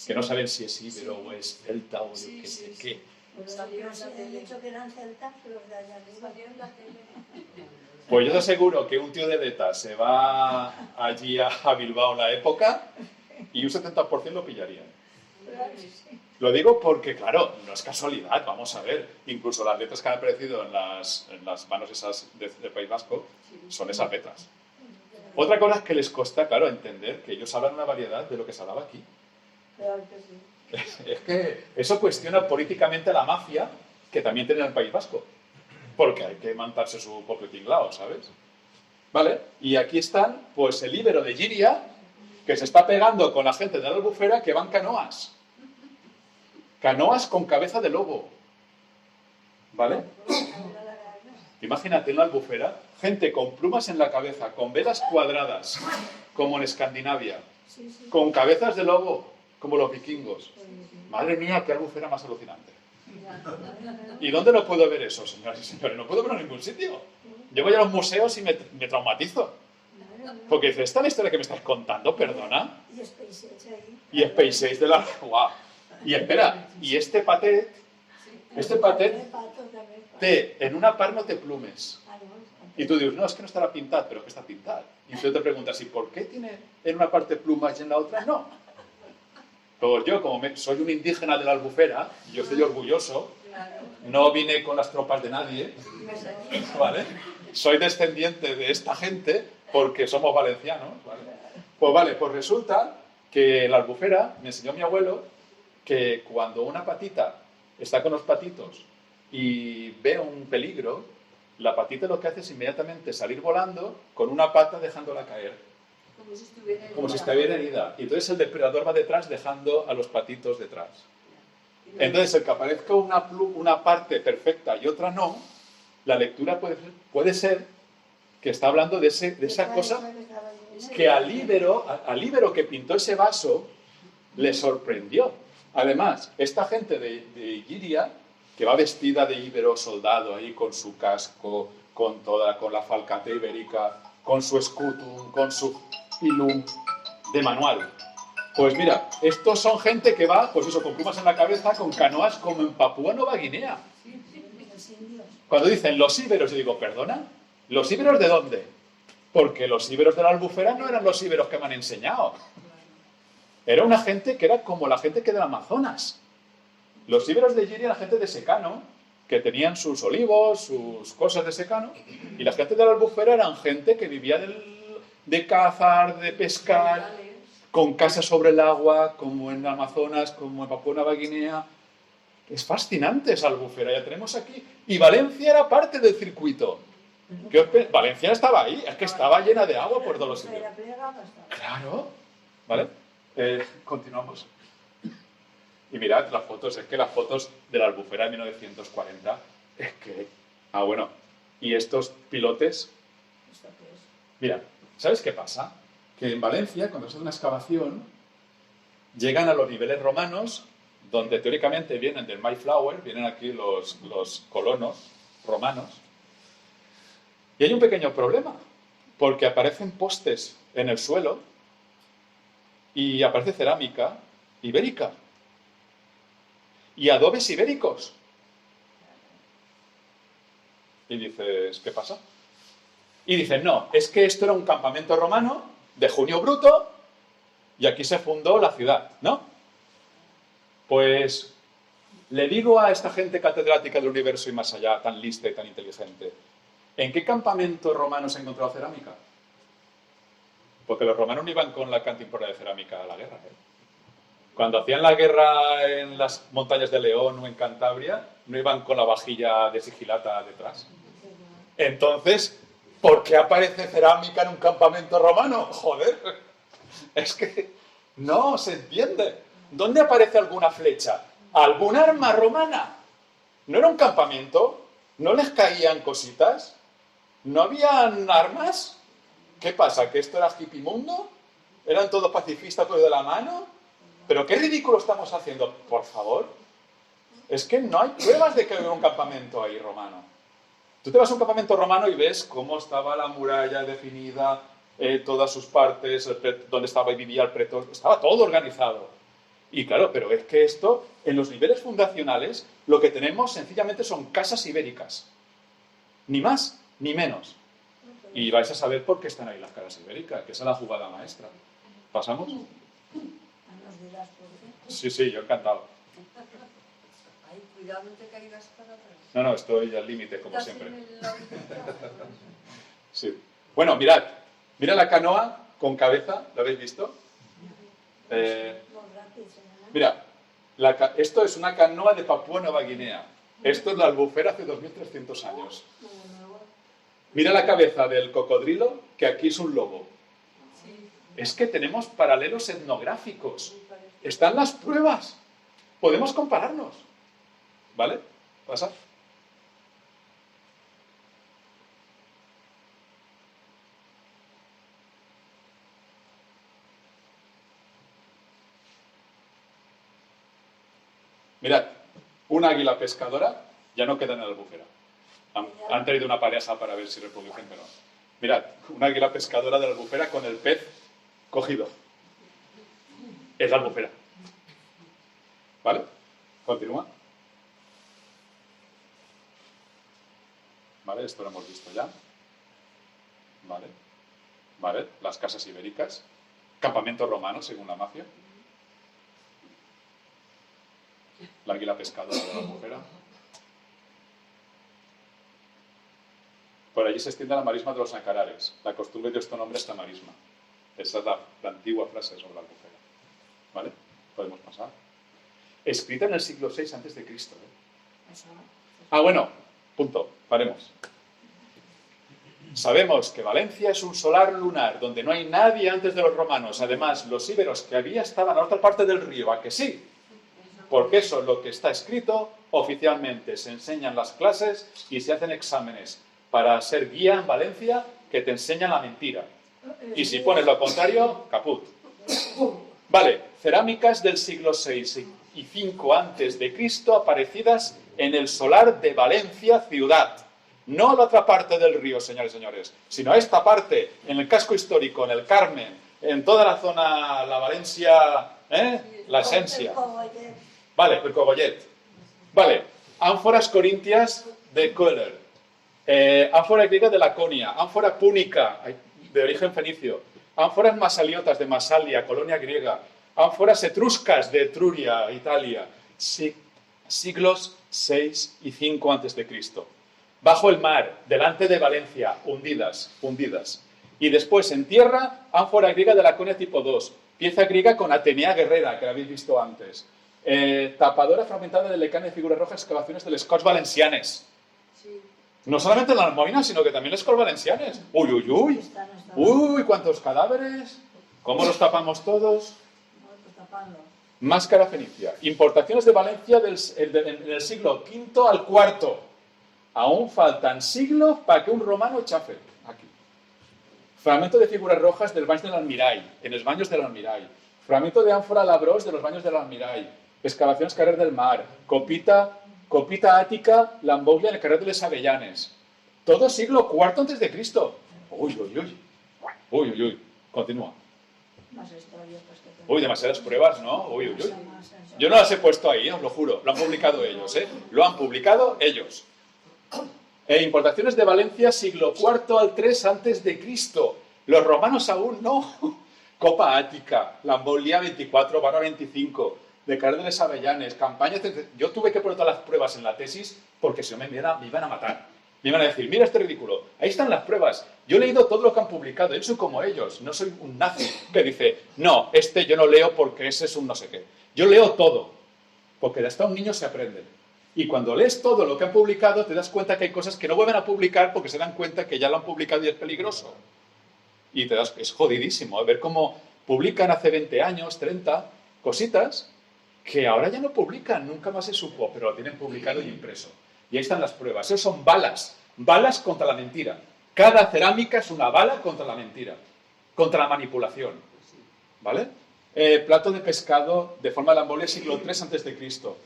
que no saben si es íbero o es celta o yo qué sé qué. He dicho que eran celtas, pero de allá arriba. Pues yo te aseguro que un tío de Deta se va allí a Bilbao en la época y un 70% lo pillaría. Lo digo porque, claro, no es casualidad, vamos a ver. Incluso las letras que han aparecido en las manos esas del País Vasco son esas letras. Otra cosa es que les cuesta, claro, entender que ellos hablan una variedad de lo que se hablaba aquí. Claro que sí. Es que eso cuestiona políticamente a la mafia que también tiene en el País Vasco. Porque hay que mandarse su propio tinglao, ¿sabes? ¿Vale? Y aquí están, pues, el íbero de Giria, que se está pegando con la gente de la Albufera que van canoas. Canoas con cabeza de lobo. ¿Vale? Imagínate en la Albufera, gente con plumas en la cabeza, con velas cuadradas, como en Escandinavia, con cabezas de lobo, como los vikingos. Madre mía, qué Albufera más alucinante. ¿Y dónde no puedo ver eso, señoras y señores? No puedo verlo en ningún sitio. Yo voy a los museos y me traumatizo. Porque dice, ¿esta es la historia que me estás contando? Perdona. Y SpaceX ahí. Y SpaceX de la... ¡Guau! Y espera, y este patet en una part no té plumes. Y tú dices, no, es que no estará pintado, pero es que está pintado. Y tú te preguntas, ¿y por qué tiene en una parte plumas y en la otra no? Pues yo, como soy un indígena de la Albufera, yo estoy orgulloso, no vine con las tropas de nadie, ¿vale? Soy descendiente de esta gente porque somos valencianos, ¿vale? Pues resulta que en la Albufera me enseñó mi abuelo que cuando una patita está con los patitos y ve un peligro, la patita lo que hace es inmediatamente salir volando con una pata dejándola caer. Como si estuviera herida. Y entonces el depredador va detrás dejando a los patitos detrás. Entonces el que aparezca una parte perfecta y otra no, la lectura puede ser que está hablando de esa cosa que al íbero que pintó ese vaso le sorprendió. Además, esta gente de Igiria, que va vestida de íbero soldado ahí con su casco, con la falcata ibérica, con su escutum, con su pilum de manual. Pues mira, estos son gente que va, pues eso, con plumas en la cabeza, con canoas como en Papúa Nueva Guinea. Cuando dicen los íberos, yo digo, ¿perdona? ¿Los íberos de dónde? Porque los íberos de la Albufera no eran los íberos que me han enseñado. Era una gente que era como la gente que del Amazonas. Los íberos de Igiria eran gente de secano, que tenían sus olivos, sus cosas de secano, y la gente de la Albufera eran gente que vivía de cazar, de pescar, con casas sobre el agua, como en Amazonas, como en Papúa Nueva Guinea. Es fascinante esa Albufera, ya tenemos aquí. Y Valencia era parte del circuito. Valencia estaba ahí, es que estaba llena de agua por todos los sitios. Claro, ¿vale? Continuamos. Y mirad las fotos, es que las fotos de la Albufera de 1940, es que... Ah, bueno, y estos pilotes... Mira, ¿sabes qué pasa? Que en Valencia, cuando se hace una excavación, llegan a los niveles romanos, donde teóricamente vienen del Mayflower, vienen aquí los colonos romanos, y hay un pequeño problema, porque aparecen postes en el suelo y aparece cerámica ibérica y adobes ibéricos. Y dices, ¿qué pasa? Y dicen, no, es que esto era un campamento romano de Junio Bruto y aquí se fundó la ciudad, ¿no? Pues le digo a esta gente catedrática del universo y más allá, tan lista y tan inteligente, ¿en qué campamento romano se ha encontrado cerámica? Porque los romanos no iban con la cantimplora de cerámica a la guerra, ¿eh? Cuando hacían la guerra en las montañas de León o en Cantabria, no iban con la vajilla de sigilata detrás. Entonces, ¿por qué aparece cerámica en un campamento romano? Joder, es que no se entiende. ¿Dónde aparece alguna flecha? ¿Algún arma romana? ¿No era un campamento? ¿No les caían cositas? ¿No habían armas? ¿Qué pasa? ¿Que esto era hipimundo? ¿Eran todos pacifistas, todos de la mano? ¿Pero qué ridículo estamos haciendo? Por favor. Es que no hay pruebas de que hubiera un campamento ahí romano. Tú te vas a un campamento romano y ves cómo estaba la muralla definida, todas sus partes, dónde estaba y vivía el pretor. Estaba todo organizado. Y claro, pero es que esto, en los niveles fundacionales, lo que tenemos sencillamente son casas ibéricas. Ni más, ni menos. Y vais a saber por qué están ahí las casas ibéricas, que esa es la jugada maestra. ¿Pasamos? Sí, sí, yo encantado. Ay, cuidado, no te caigas para atrás. No, estoy al límite, como Estás siempre. en el lado indicado. Sí. Bueno, mirad la canoa con cabeza, ¿lo habéis visto? Mira, esto es una canoa de Papúa Nueva Guinea. Esto es la Albufera hace 2300 años. Mira la cabeza del cocodrilo, que aquí es un lobo. Es que tenemos paralelos etnográficos. Están las pruebas. Podemos compararnos. ¿Vale? ¿Pasa? Mirad, un águila pescadora ya no queda en la Albufera. Han traído una pareja para ver si reproducen, pero... Mirad, un águila pescadora de la Albufera con el pez cogido. Es la Albufera. ¿Vale? Continúa. Vale, esto lo hemos visto ya. Vale. Vale, las casas ibéricas. Campamento romano, según la mafia. La águila pescadora de la Albufera. Por allí se extiende la marisma de los nacarares. La costumbre de este nombre es la marisma. Esa es la antigua frase sobre la Albufera. ¿Vale? Podemos pasar. Escrita en el siglo VI a.C. Ah, bueno, punto. Paremos. Sabemos que Valencia es un solar lunar donde no hay nadie antes de los romanos. Además, los íberos que había estaban a la otra parte del río. ¿A que sí? Porque eso es lo que está escrito oficialmente. Se enseñan las clases y se hacen exámenes para ser guía en Valencia que te enseñan la mentira. Y si pones lo contrario, caput. Vale, cerámicas del siglo VI y V antes de Cristo aparecidas en el solar de Valencia ciudad. No la otra parte del río, señores y señores, sino esta parte, en el casco histórico, en el Carmen, en toda la zona, la Valencia, la Esencia. Vale, el Cogollet. Vale, ánforas corintias de Köhler, ánfora griega de Laconia, ánfora púnica de origen fenicio, ánforas masaliotas de Masalia, colonia griega, ánforas etruscas de Etruria, Italia, siglos VI y V antes de Cristo. Bajo el mar, delante de Valencia, hundidas. Y después en tierra, ánfora griega de Laconia tipo 2, pieza griega con Atenea guerrera, que la habéis visto antes. Tapadora fragmentada de lecana de figuras rojas, excavaciones del Scots Valencianes. Sí. No solamente la Almoina, sino que también los Scots Valencianes. Uy, uy, uy. Uy, cuántos cadáveres. ¿Cómo los tapamos todos? Máscara fenicia. Importaciones de Valencia en el siglo V al IV. Aún faltan siglos para que un romano chafe. Aquí. Fragmento de figuras rojas del Baños del Almirall, en los Baños del Almirall. Fragmento de ánfora labros de los Baños del Almirall. Excavaciones Carrer del Mar. Copita ática, Lamboglia en el Carrer de les Avellanes. Todo siglo IV antes de Cristo. Uy, uy, uy. Uy, uy, uy. Continúa. Uy, demasiadas pruebas, ¿no? Uy, uy, uy. Yo no las he puesto ahí, os lo juro. Lo han publicado ellos, ¿eh? Lo han publicado ellos. Importaciones de Valencia, siglo IV al III antes de Cristo. Los romanos aún no. Copa ática, Lamboglia 24/25, de Carrer de les Avellanes, campaña... Yo tuve que poner todas las pruebas en la tesis porque si no me iban a matar. Me iban a decir, mira este ridículo, ahí están las pruebas. Yo he leído todo lo que han publicado, yo soy como ellos, no soy un nazi que dice, no, este yo no leo porque ese es un no sé qué. Yo leo todo, porque de hasta un niño se aprende. Y cuando lees todo lo que han publicado, te das cuenta que hay cosas que no vuelven a publicar porque se dan cuenta que ya lo han publicado y es peligroso. Y es jodidísimo ver cómo publican hace 20 años, 30, cositas que ahora ya no publican, nunca más se supo, pero lo tienen publicado y impreso. Y ahí están las pruebas. Esas son balas contra la mentira. Cada cerámica es una bala contra la mentira, contra la manipulación. ¿Vale? Plato de pescado de forma de Lamboglia, siglo III antes de Cristo.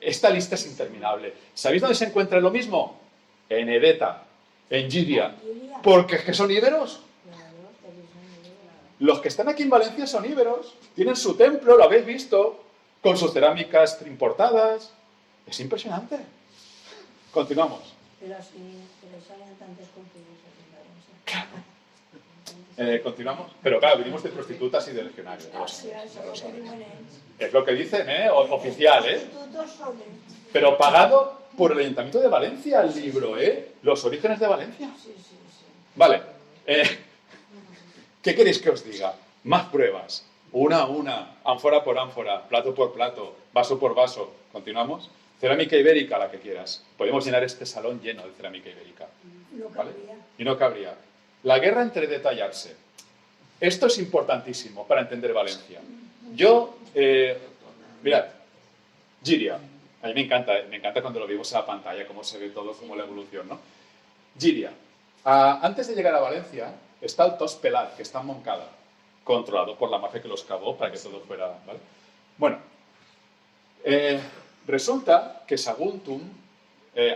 Esta lista es interminable. ¿Sabéis dónde se encuentra lo mismo? En Edeta, en Giria. Porque es que son íberos. Los que están aquí en Valencia son íberos. Tienen su templo, lo habéis visto, con sus cerámicas importadas. Es impresionante. Continuamos. Pero salen tantos concursos. Continuamos. Pero claro, venimos de prostitutas y de legionarios. Es lo que dicen, oficial, Pero pagado por el Ayuntamiento de Valencia el libro, Los orígenes de Valencia. Vale. ¿Qué queréis que os diga? Más pruebas. Una a una, ánfora por ánfora, plato por plato, vaso por vaso. ¿Continuamos? Cerámica ibérica, la que quieras. Podemos llenar este salón lleno de cerámica ibérica. ¿Vale? Y no cabría. La guerra entre Edeta y Arce. Esto es importantísimo para entender Valencia. Mirad, Giria. A mí me encanta cuando lo vimos en la pantalla, cómo se ve todo, como la evolución, ¿no? Giria. Antes de llegar a Valencia, está el Tos Pelat, que está en Moncada, controlado por la mafia que los cavó para que todo fuera... ¿vale? Bueno, resulta que Saguntum,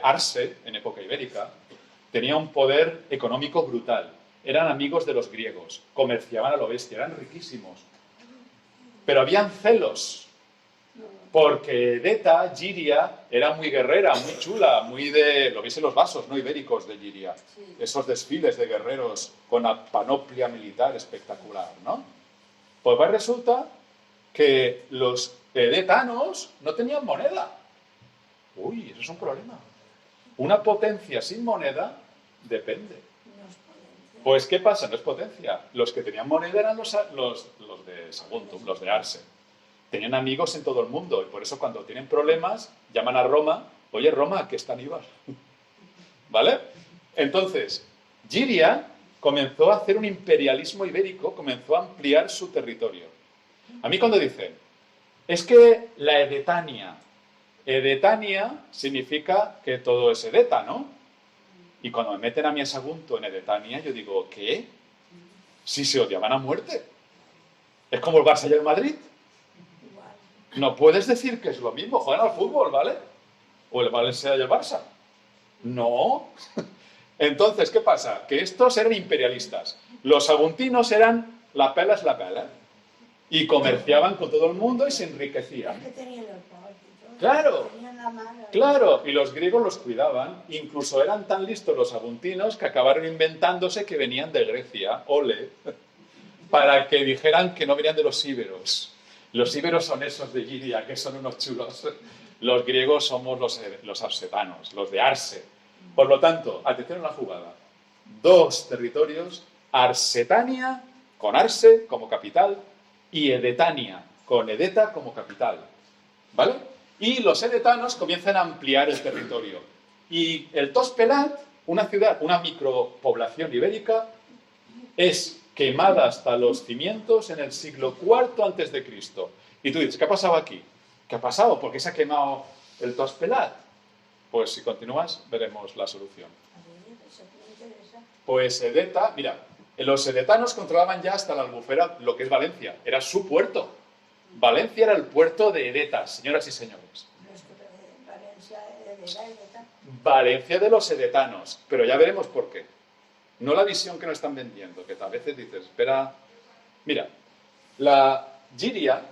Arce, en época ibérica, tenía un poder económico brutal. Eran amigos de los griegos, comerciaban a lo bestia, eran riquísimos. Pero habían celos, porque Edeta, Giria, era muy guerrera, muy chula, muy de... Lo veis en los vasos, ¿no? Ibéricos de Giria. Sí. Esos desfiles de guerreros con la panoplia militar espectacular, ¿no? Pues resulta que los edetanos no tenían moneda. Uy, eso es un problema. Una potencia sin moneda depende. Pues, ¿qué pasa? No es potencia. Los que tenían moneda eran los de Saguntum, los de Arce. Tenían amigos en todo el mundo y por eso cuando tienen problemas llaman a Roma. Oye, Roma, que está Aníbal. ¿Vale? Entonces, Giria comenzó a hacer un imperialismo ibérico, comenzó a ampliar su territorio. A mí cuando dicen, es que la Edetania significa que todo es Edeta, ¿no? Y cuando me meten a mí a Sagunto en Edetania, yo digo, ¿qué? Si se odiaban a muerte. Es como el Barça y el Madrid. Igual. No puedes decir que es lo mismo, juegan al fútbol, ¿vale? O el Valencia y el Barça. No. Entonces, ¿qué pasa? Que estos eran imperialistas. Los saguntinos eran la pela es la pela. Y comerciaban con todo el mundo y se Es enriquecían. que tenía los portos y todo. Claro. Tenían la mano. Claro, y los griegos los cuidaban. Incluso eran tan listos los saguntinos que acabaron inventándose que venían de Grecia, ole, para que dijeran que no venían de los íberos. Los íberos son esos de Giria, que son unos chulos. Los griegos somos los arsetanos, los de Arse. Por lo tanto, atención a la jugada. Dos territorios, Arsetania, con Arse como capital, y Edetania, con Edeta como capital. ¿Vale? Y los edetanos comienzan a ampliar el territorio. Y el Tospelat, una ciudad, una micropoblación ibérica, es quemada hasta los cimientos en el siglo IV antes de Cristo. Y tú dices, ¿qué ha pasado aquí? ¿Qué ha pasado? ¿Por qué se ha quemado el Tospelat? Pues si continúas, veremos la solución. A ver, eso me interesa. Pues Edeta, mira, los edetanos controlaban ya hasta la Albufera lo que es Valencia, era su puerto. Valencia era el puerto de Edeta, señoras y señores. No es que Valencia de la Edeta. Valencia de los edetanos, pero ya veremos por qué. No la visión que nos están vendiendo, que a veces dices, espera. Mira, la Giria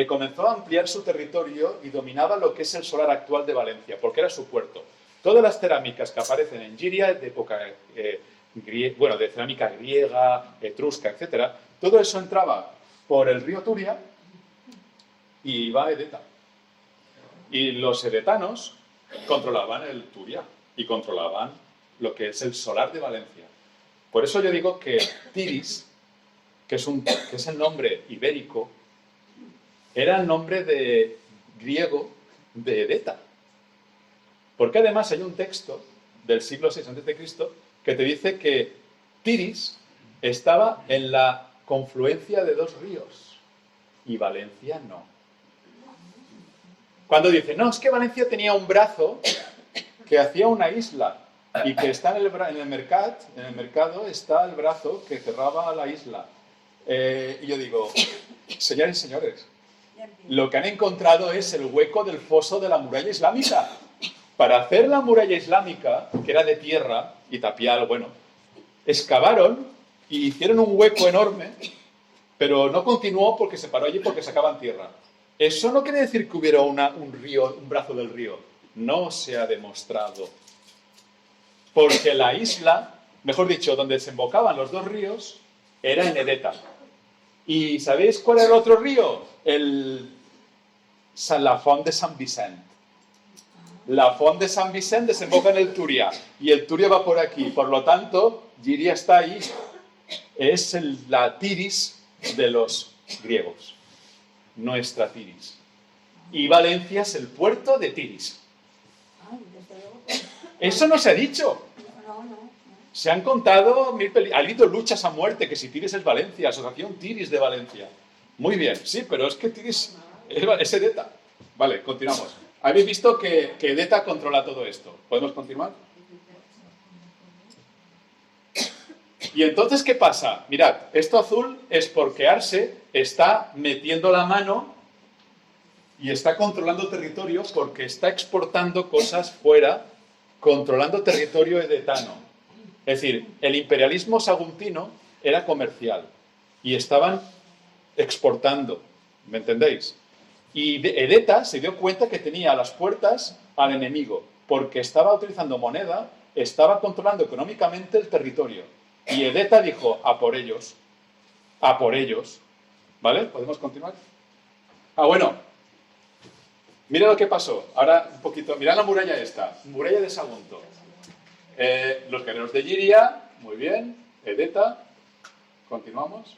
comenzó a ampliar su territorio y dominaba lo que es el solar actual de Valencia, porque era su puerto. Todas las cerámicas que aparecen en Giria, de época de cerámica griega, etrusca, etc., todo eso entraba por el río Turia y iba a Edeta. Y los edetanos controlaban el Turia y controlaban lo que es el solar de Valencia. Por eso yo digo que Tiris, que es el nombre ibérico, era el nombre griego de Edeta. Porque además hay un texto del siglo VI a.C. que te dice que Tiris estaba en la confluencia de dos ríos y Valencia no. Cuando dice, no, es que Valencia tenía un brazo que hacía una isla y que está en el mercado está el brazo que cerraba la isla. Y yo digo, señores y señores, lo que han encontrado es el hueco del foso de la muralla islámica. Para hacer la muralla islámica, que era de tierra y tapial, bueno, excavaron y hicieron un hueco enorme, pero no continuó porque se paró allí porque sacaban tierra. Eso no quiere decir que hubiera un brazo del río. No se ha demostrado. Porque la isla, mejor dicho, donde desembocaban los dos ríos, era en Edeta. ¿Y sabéis cuál era el otro río? La Font de San Vicent. La Font de San Vicent desemboca en el Turia y el Turia va por aquí. Por lo tanto, Giria está ahí. Es la Tiris de los griegos. Nuestra Tiris. Y Valencia es el puerto de Tiris. Ay, desde luego. Eso no se ha dicho. No. Se han contado ha habido luchas a muerte, que si Tiris es Valencia, Asociación Tiris de Valencia. Muy bien, sí, pero es que Tiris es Edeta. Vale, continuamos. Habéis visto que Edeta controla todo esto. ¿Podemos continuar? Y entonces, ¿qué pasa? Mirad, esto azul es porque Arse está metiendo la mano y está controlando territorio porque está exportando cosas fuera, controlando territorio edetano. Es decir, el imperialismo saguntino era comercial y estaban exportando, ¿me entendéis? Y Edeta se dio cuenta que tenía a las puertas al enemigo porque estaba utilizando moneda, estaba controlando económicamente el territorio. Y Edeta dijo, a por ellos, ¿vale? ¿Podemos continuar? Bueno, mira lo que pasó. Ahora un poquito, mirad la muralla esta, muralla de Sagunto. Los guerreros de Giria, muy bien, Edeta, continuamos.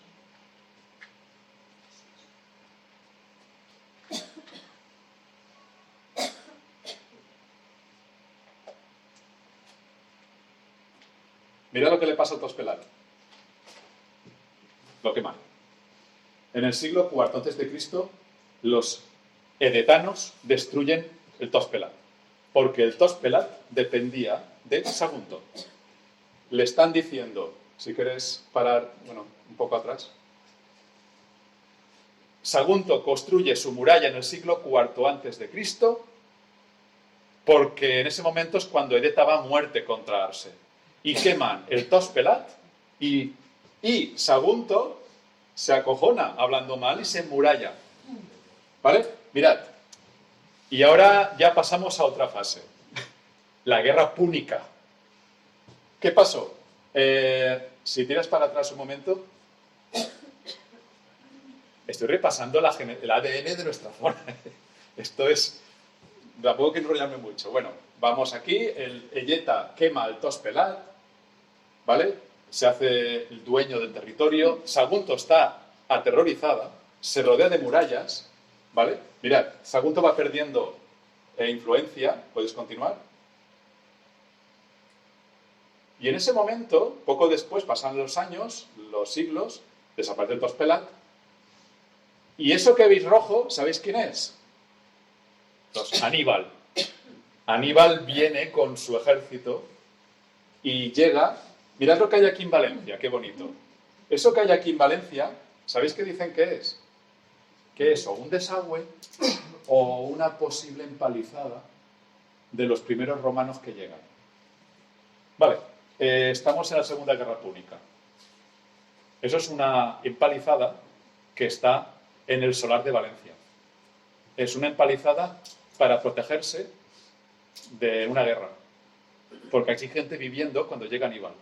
Mirad lo que le pasa al Tospelat. Lo queman. En el siglo IV a.C., los edetanos destruyen el Tospelat, porque el Tospelat dependía de Sagunto. Le están diciendo, si quieres parar, un poco atrás. Sagunto construye su muralla en el siglo IV antes de Cristo, porque en ese momento es cuando Edeta va a muerte contra Arse. Y queman el Tospelat y Sagunto se acojona hablando mal y se muralla. ¿Vale? Mirad. Y ahora ya pasamos a otra fase. La guerra púnica. ¿Qué pasó? Si tiras para atrás un momento, estoy repasando el ADN de nuestra zona. Esto es... Tampoco quiero enrollarme mucho. Bueno, vamos aquí. El Edeta quema el Tospelat, ¿vale? Se hace el dueño del territorio. Sagunto está aterrorizada, se rodea de murallas, ¿vale? Mirad, Sagunto va perdiendo influencia. ¿Puedes continuar? Y en ese momento, poco después, pasan los años, los siglos, desaparece el Tospelat. Y eso que veis rojo, ¿sabéis quién es? Aníbal. Aníbal viene con su ejército y llega... Mirad lo que hay aquí en Valencia, qué bonito. Eso que hay aquí en Valencia, ¿sabéis qué dicen que es? Que es o un desagüe o una posible empalizada de los primeros romanos que llegan. Vale, estamos en la Segunda Guerra Púnica. Eso es una empalizada que está en el solar de Valencia. Es una empalizada para protegerse de una guerra. Porque aquí hay gente viviendo cuando llega Aníbal.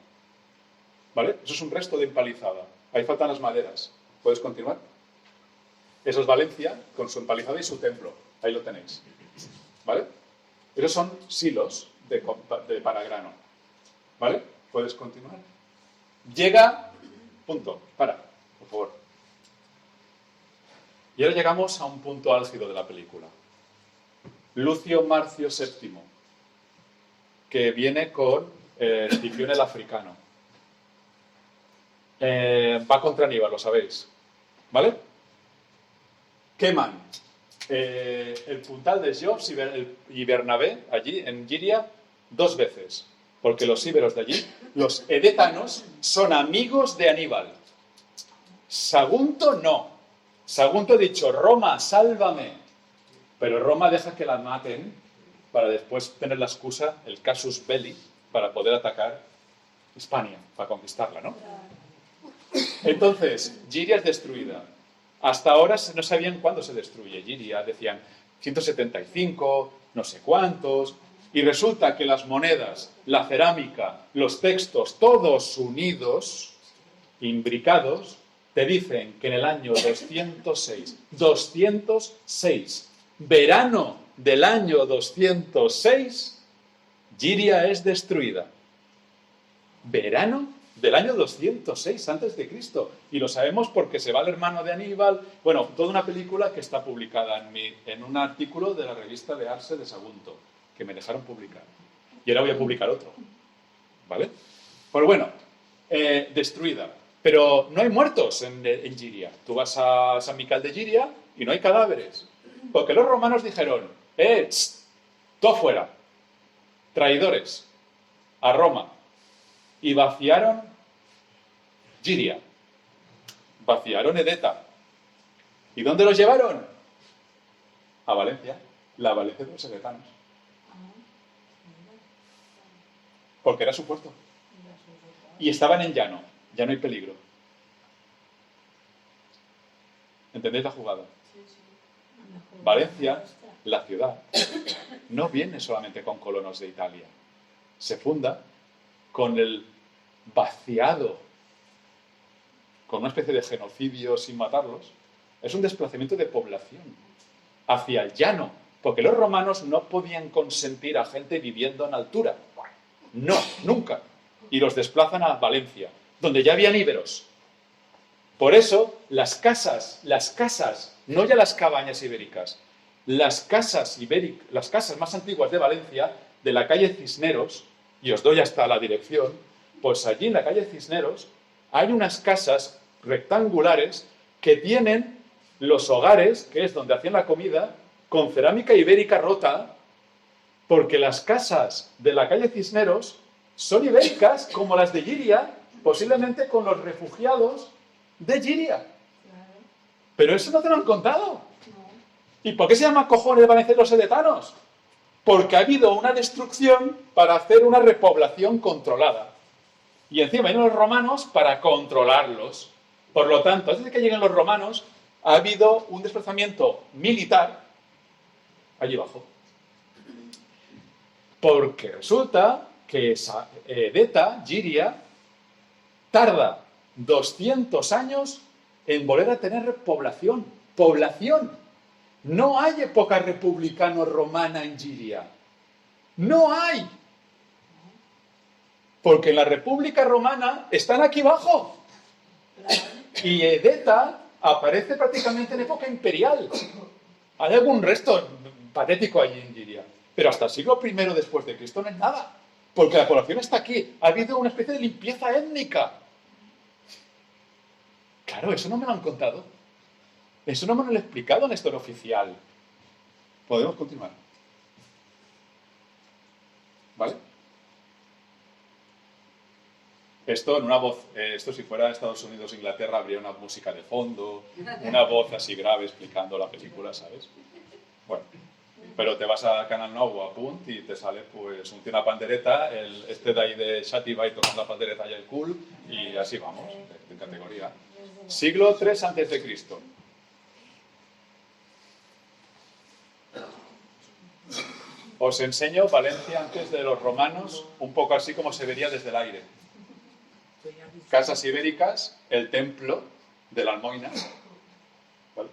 ¿Vale? Eso es un resto de empalizada. Ahí faltan las maderas. ¿Puedes continuar? Eso es Valencia con su empalizada y su templo. Ahí lo tenéis. ¿Vale? Esos son silos de paragrano. ¿Vale? ¿Puedes continuar? Llega... Punto. Para, por favor. Y ahora llegamos a un punto álgido de la película. Lucio Marcio VII, que viene con Escipión el africano. Va contra Aníbal, lo sabéis. ¿Vale? Queman el puntal de Jobs y Bernabé, allí en Giria, 2 veces. Porque los íberos de allí, los edetanos, son amigos de Aníbal. Sagunto no. Sagunto ha dicho, Roma, sálvame. Pero Roma deja que la maten para después tener la excusa, el casus belli, para poder atacar Hispania, para conquistarla, ¿no? Entonces, Giria es destruida. Hasta ahora no sabían cuándo se destruye Giria. Decían 175, no sé cuántos. Y resulta que las monedas, la cerámica, los textos, todos unidos, imbricados, te dicen que en el año 206, verano del año 206, Giria es destruida. Verano del año 206 antes de Cristo. Y lo sabemos porque se va el hermano de Aníbal. Bueno, toda una película que está publicada en un artículo de la revista de Arse de Sagunto, que me dejaron publicar. Y ahora voy a publicar otro. ¿Vale? Pues bueno, destruida. Pero no hay muertos en Giria. Tú vas a San Miquel de Giria y no hay cadáveres. Porque los romanos dijeron, todo fuera, traidores, a Roma. Y vaciaron Giria. Vaciaron Edeta. ¿Y dónde los llevaron? A Valencia. La Valencia de los edetanos. Porque era su puerto. Y estaban en llano. Ya no hay peligro. ¿Entendéis la jugada? Valencia, la ciudad, no viene solamente con colonos de Italia. Se funda con el vaciado, con una especie de genocidio sin matarlos. Es un desplazamiento de población hacia el llano, porque los romanos no podían consentir a gente viviendo en altura. No, nunca. Y los desplazan a Valencia, donde ya habían íberos. Por eso, las casas, no ya las cabañas ibéricas, las casas más antiguas de Valencia, de la calle Cisneros, y os doy hasta la dirección, pues allí en la calle Cisneros hay unas casas rectangulares que tienen los hogares, que es donde hacían la comida, con cerámica ibérica rota, porque las casas de la calle Cisneros son ibéricas como las de Giria, posiblemente con los refugiados de Giria. Pero eso no te lo han contado. No. ¿Y por qué se llama cojones de Valencia y los edetanos? Porque ha habido una destrucción para hacer una repoblación controlada. Y encima vienen los romanos para controlarlos. Por lo tanto, antes de que lleguen los romanos, ha habido un desplazamiento militar allí abajo. Porque resulta que esa Edeta, Giria, tarda 200 años en volver a tener población. Población. No hay época republicano-romana en Giria. No hay. Porque en la República Romana están aquí abajo. Y Edeta aparece prácticamente en época imperial. Hay algún resto patético allí en Giria. Pero hasta el siglo I después de Cristo no es nada. Porque la población está aquí. Ha habido una especie de limpieza étnica. Claro, eso no me lo han contado. Eso no me lo han explicado en la historia oficial. Podemos continuar. ¿Vale? Esto en una voz, esto si fuera Estados Unidos o Inglaterra habría una música de fondo, una voz así grave explicando la película, ¿sabes? Bueno, pero te vas a Canal Nou o a Punt y te sale pues un tío una pandereta, este de ahí de Shatibai tocando la pandereta y el cool, y así vamos, en categoría. Siglo III a.C. Os enseño Valencia antes de los romanos, un poco así como se vería desde el aire. Casas ibéricas, el templo de la Almoina, ¿vale?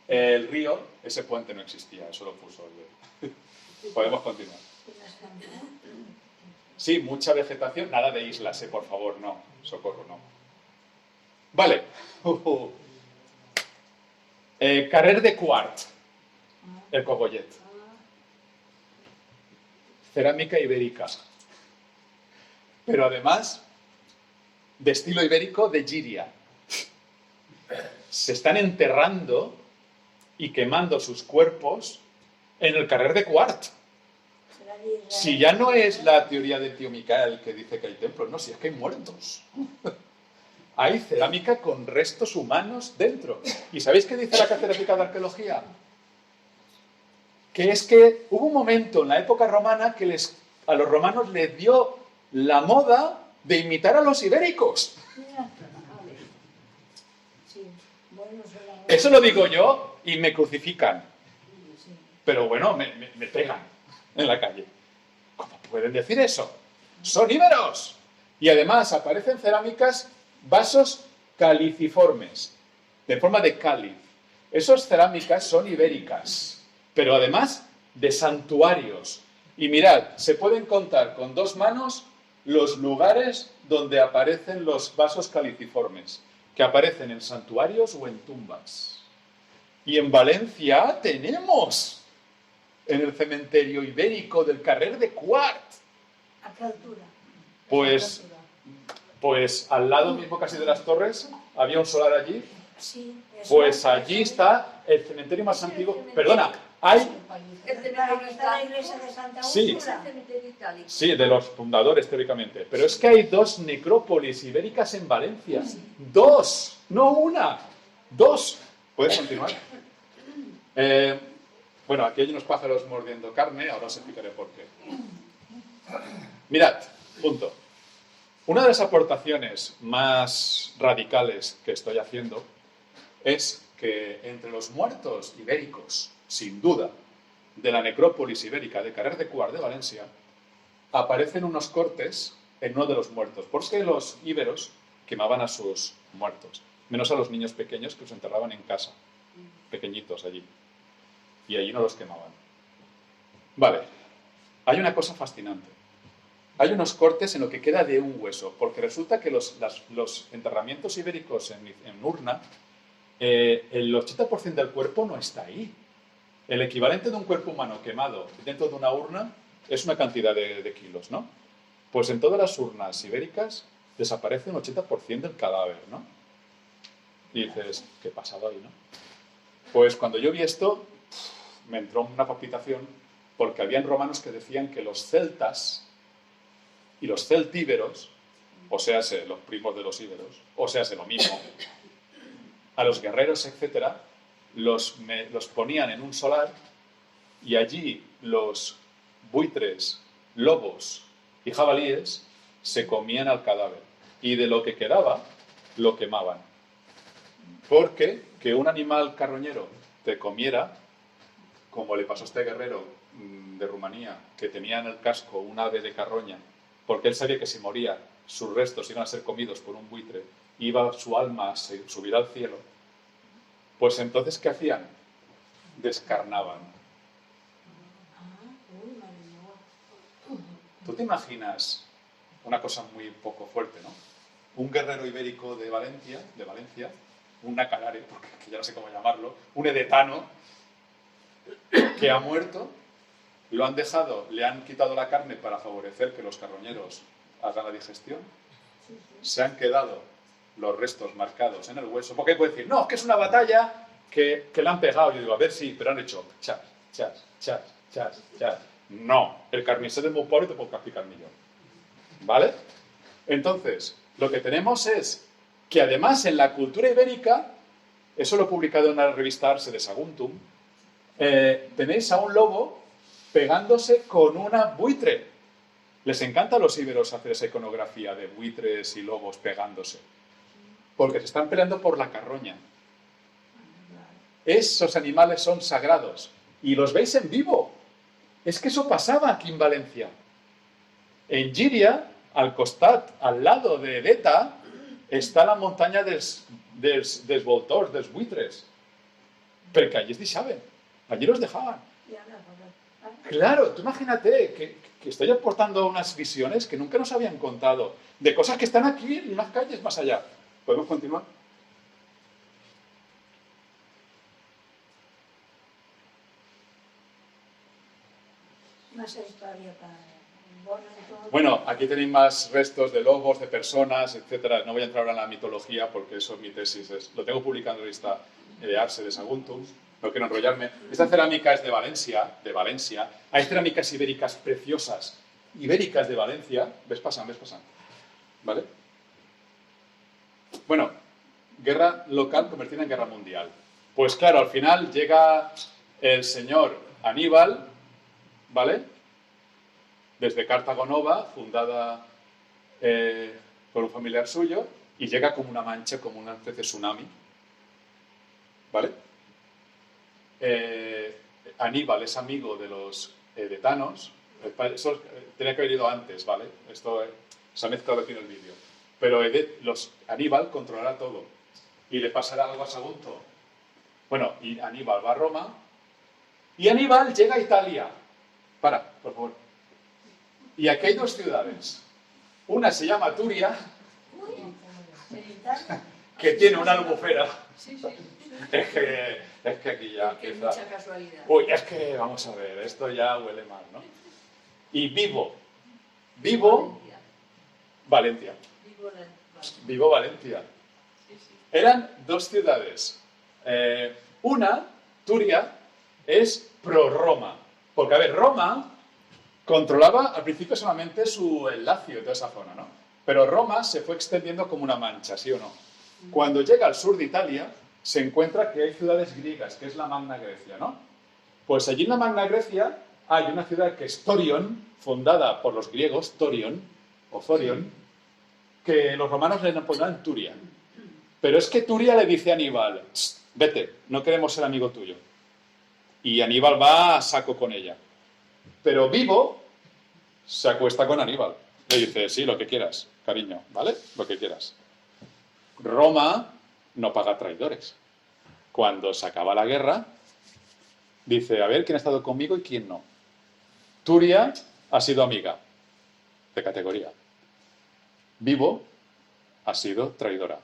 El río, ese puente no existía, eso lo puso el... Podemos continuar. Sí, mucha vegetación, nada de islas, por favor, no, socorro, no. Vale. Carrer de Quart, el cogollet. Cerámica ibérica. Pero además, de estilo ibérico de Giria. Se están enterrando y quemando sus cuerpos en el Carrer de Quart. Si ya no es la teoría del tío Miquel que dice que hay templos, no, si es que hay muertos. Hay cerámica con restos humanos dentro. ¿Y sabéis qué dice la Catedrática de Arqueología? Que es que hubo un momento en la época romana que a los romanos les dio la moda de imitar a los ibéricos. Eso lo digo yo y me crucifican. Pero bueno, me pegan en la calle. ¿Cómo pueden decir eso? ¡Son íberos! Y además aparecen cerámicas, vasos caliciformes, de forma de cáliz. Esas cerámicas son ibéricas, pero además de santuarios. Y mirad, se pueden contar con dos manos los lugares donde aparecen los vasos caliciformes, que aparecen en santuarios o en tumbas. Y en Valencia tenemos, en el cementerio ibérico del Carrer de Quart. ¿A qué altura? Pues al lado mismo casi de las torres, había un solar allí. Sí, Pues allí está el cementerio más antiguo. Perdona, hay... ¿Está la iglesia de Santa Úrsula? Sí. Cementerio itálico. Sí, de los fundadores, teóricamente. Pero es que hay dos necrópolis ibéricas en Valencia. ¡Dos! No una. ¡Dos! ¿Puedes continuar? Bueno, aquí hay unos pájaros mordiendo carne, ahora os explicaré por qué. Mirad, punto. Una de las aportaciones más radicales que estoy haciendo es que entre los muertos ibéricos, sin duda, de la necrópolis ibérica de Carrer de Quart de Valencia, aparecen unos cortes en uno de los muertos. Porque los íberos quemaban a sus muertos, menos a los niños pequeños que los enterraban en casa, pequeñitos allí. Y allí no los quemaban. Vale, hay una cosa fascinante. Hay unos cortes en lo que queda de un hueso, porque resulta que los enterramientos ibéricos en urna, el 80% del cuerpo no está ahí. El equivalente de un cuerpo humano quemado dentro de una urna es una cantidad de kilos, ¿no? Pues en todas las urnas ibéricas desaparece un 80% del cadáver, ¿no? Y dices, ¿qué ha pasado ahí, no? Pues cuando yo vi esto, me entró una palpitación, porque habían romanos que decían que los celtas y los celtíberos, o sea, los primos de los íberos, o sea, lo mismo, a los guerreros, etcétera, los ponían en un solar y allí los buitres, lobos y jabalíes se comían al cadáver y de lo que quedaba lo quemaban. Porque que un animal carroñero te comiera, como le pasó a este guerrero de Rumanía, que tenía en el casco un ave de carroña, porque él sabía que si moría sus restos iban a ser comidos por un buitre, iba su alma a subir al cielo, pues entonces ¿qué hacían? Descarnaban. ¿Tú te imaginas una cosa muy poco fuerte, ¿no? Un guerrero ibérico de Valencia, un nacalare, porque ya no sé cómo llamarlo, un edetano, que ha muerto, lo han dejado, le han quitado la carne para favorecer que los carroñeros hagan la digestión, se han quedado los restos marcados en el hueso, porque puede decir, no, es que es una batalla que le han pegado. Yo digo, a ver, sí, pero han hecho chas, chas, chas, chas, chas. No, el carnicero es muy pobre y te puedo castigar millón. ¿Vale? Entonces, lo que tenemos es que además en la cultura ibérica, eso lo he publicado en la revista Arse de Saguntum, tenéis a un lobo pegándose con una buitre. Les encanta a los íberos hacer esa iconografía de buitres y lobos pegándose, porque se están peleando por la carroña. Esos animales son sagrados y los veis en vivo. Es que eso pasaba aquí en Valencia. En Llíria, al lado de Edeta, està la muntanya dels voltors, dels buitres. Perquè allí es deixaven, allí los dejaban. Claro, tú imagínate que estoy aportando unas visiones que nunca nos habían contado, de cosas que están aquí en unas calles más allá. ¿Podemos continuar? Más historia para... Bueno, aquí tenéis más restos de lobos, de personas, etcétera. No voy a entrar ahora en la mitología porque eso es mi tesis. Lo tengo publicado en la lista de Arse de Saguntum. No quiero enrollarme. Esta cerámica es de Valencia. Hay cerámicas ibéricas preciosas, ibéricas de Valencia. Ves pasando. ¿Vale? Bueno, guerra local convertida en guerra mundial. Pues claro, al final llega el señor Aníbal, ¿vale? Desde Cartago Nova, fundada por un familiar suyo, y llega como una mancha, como una especie de tsunami. ¿Vale? Aníbal es amigo de los edetanos. Eso tenía que haber ido antes, ¿vale? Esto se ha mezclado aquí en el vídeo. Pero Aníbal controlará todo. Y le pasará algo a Sagunto. Bueno, y Aníbal va a Roma. Y Aníbal llega a Italia. Para, por favor. Y aquí hay dos ciudades. Una se llama Turia, que tiene una albufera. Sí. Es que aquí ya Que empieza... mucha casualidad. Uy, es que, vamos a ver, esto ya huele mal, ¿no? Y Vivo, Valencia. Vivo, Valencia. Sí. Eran dos ciudades. Una, Turia, es pro-Roma. Porque, a ver, Roma controlaba al principio solamente el Lacio y toda esa zona, ¿no? Pero Roma se fue extendiendo como una mancha, ¿sí o no? Cuando llega al sur de Italia, se encuentra que hay ciudades griegas, que es la Magna Grecia, ¿no? Pues allí en la Magna Grecia hay una ciudad que es Torion, fundada por los griegos, Torion, o Zorion, que los romanos le pondrán Turia. Pero es que Turia le dice a Aníbal, vete, no queremos ser amigo tuyo. Y Aníbal va a saco con ella. Pero Vivo se acuesta con Aníbal. Le dice, sí, lo que quieras, cariño, ¿vale? Lo que quieras. Roma no paga traidores. Cuando se acaba la guerra, dice, a ver, ¿quién ha estado conmigo y quién no? Turia ha sido amiga, de categoría. Vivo ha sido traidora.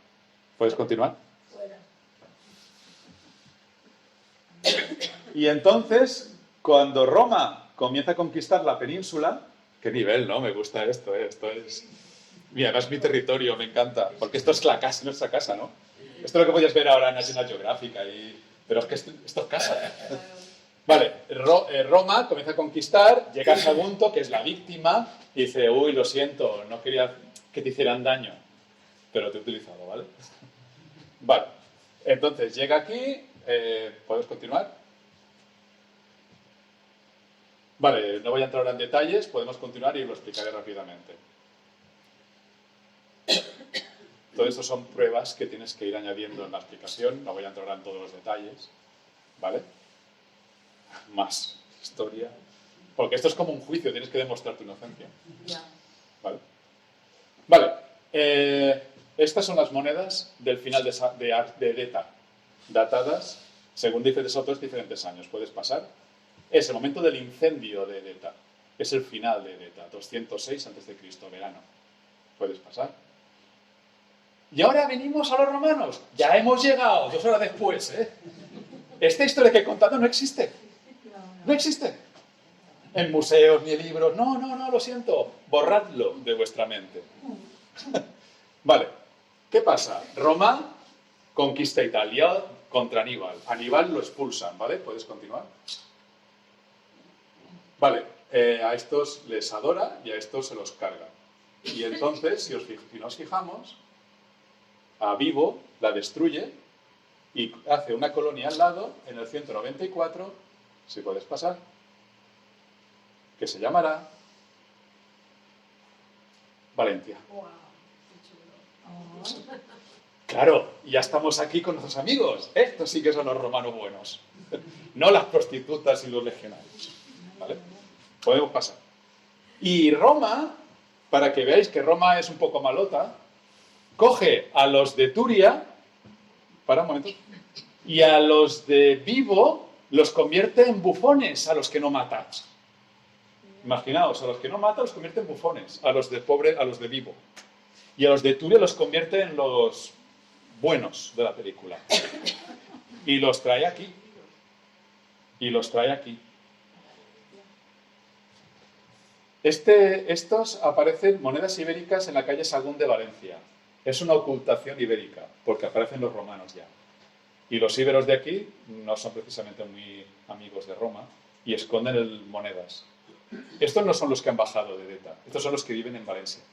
¿Puedes continuar? Y entonces, cuando Roma comienza a conquistar la península, qué nivel, ¿no? Me gusta esto, ¿eh? Esto es... Mira, es mi territorio, me encanta, porque esto es la casa, nuestra casa, ¿no? Esto es lo que podías ver ahora en National Geographic, pero es que esto es casa. Vale, Roma comienza a conquistar, llega Sagunto, que es la víctima, y dice, uy, lo siento, no quería que te hicieran daño, pero te he utilizado, ¿vale? Vale. Entonces, llega aquí, ¿puedes continuar? Vale, no voy a entrar ahora en detalles, podemos continuar y lo explicaré rápidamente. Todo esto son pruebas que tienes que ir añadiendo en la explicación, no voy a entrar ahora en todos los detalles, ¿vale? Más historia. Porque esto es como un juicio, tienes que demostrar tu inocencia. Ya. ¿Vale? Vale. Estas son las monedas del final de Deta, datadas según diferentes autores, diferentes años. Puedes pasar. Es el momento del incendio de Deta. Es el final de Deta, 206 a.C., verano. Puedes pasar. Y ahora venimos a los romanos. Ya hemos llegado, 2 horas después, ¿eh? Esta historia que he contado no existe. No existe. En museos ni en libros. No, lo siento. Borradlo de vuestra mente. Vale. ¿Qué pasa? Roma conquista Italia contra Aníbal. Aníbal lo expulsan, ¿vale? ¿Puedes continuar? Vale. A estos les adora y a estos se los carga. Y entonces, si nos fijamos, a Vivo la destruye y hace una colonia al lado, en el 194, si puedes pasar, que se llamará Valencia. Wow, qué chulo. Claro, ya estamos aquí con nuestros amigos. Estos sí que son los romanos buenos. No las prostitutas y los legionarios. ¿Vale? Podemos pasar. Y Roma, para que veáis que Roma es un poco malota, coge a los de Turia, para un momento, y a los de Vivo los convierte en bufones a los que no mata. Imaginaos, a los que no mata los convierte en bufones, a los de pobre, a los de Vivo. Y a los de Turia los convierte en los buenos de la película. Y los trae aquí. Y los trae aquí. Estos aparecen monedas ibéricas en la calle Sagún de Valencia. Es una ocultación ibérica, porque aparecen los romanos ya. Y los íberos de aquí no son precisamente muy amigos de Roma y esconden monedas. Estos no son los que han bajado de Deta, estos son los que viven en Valencia.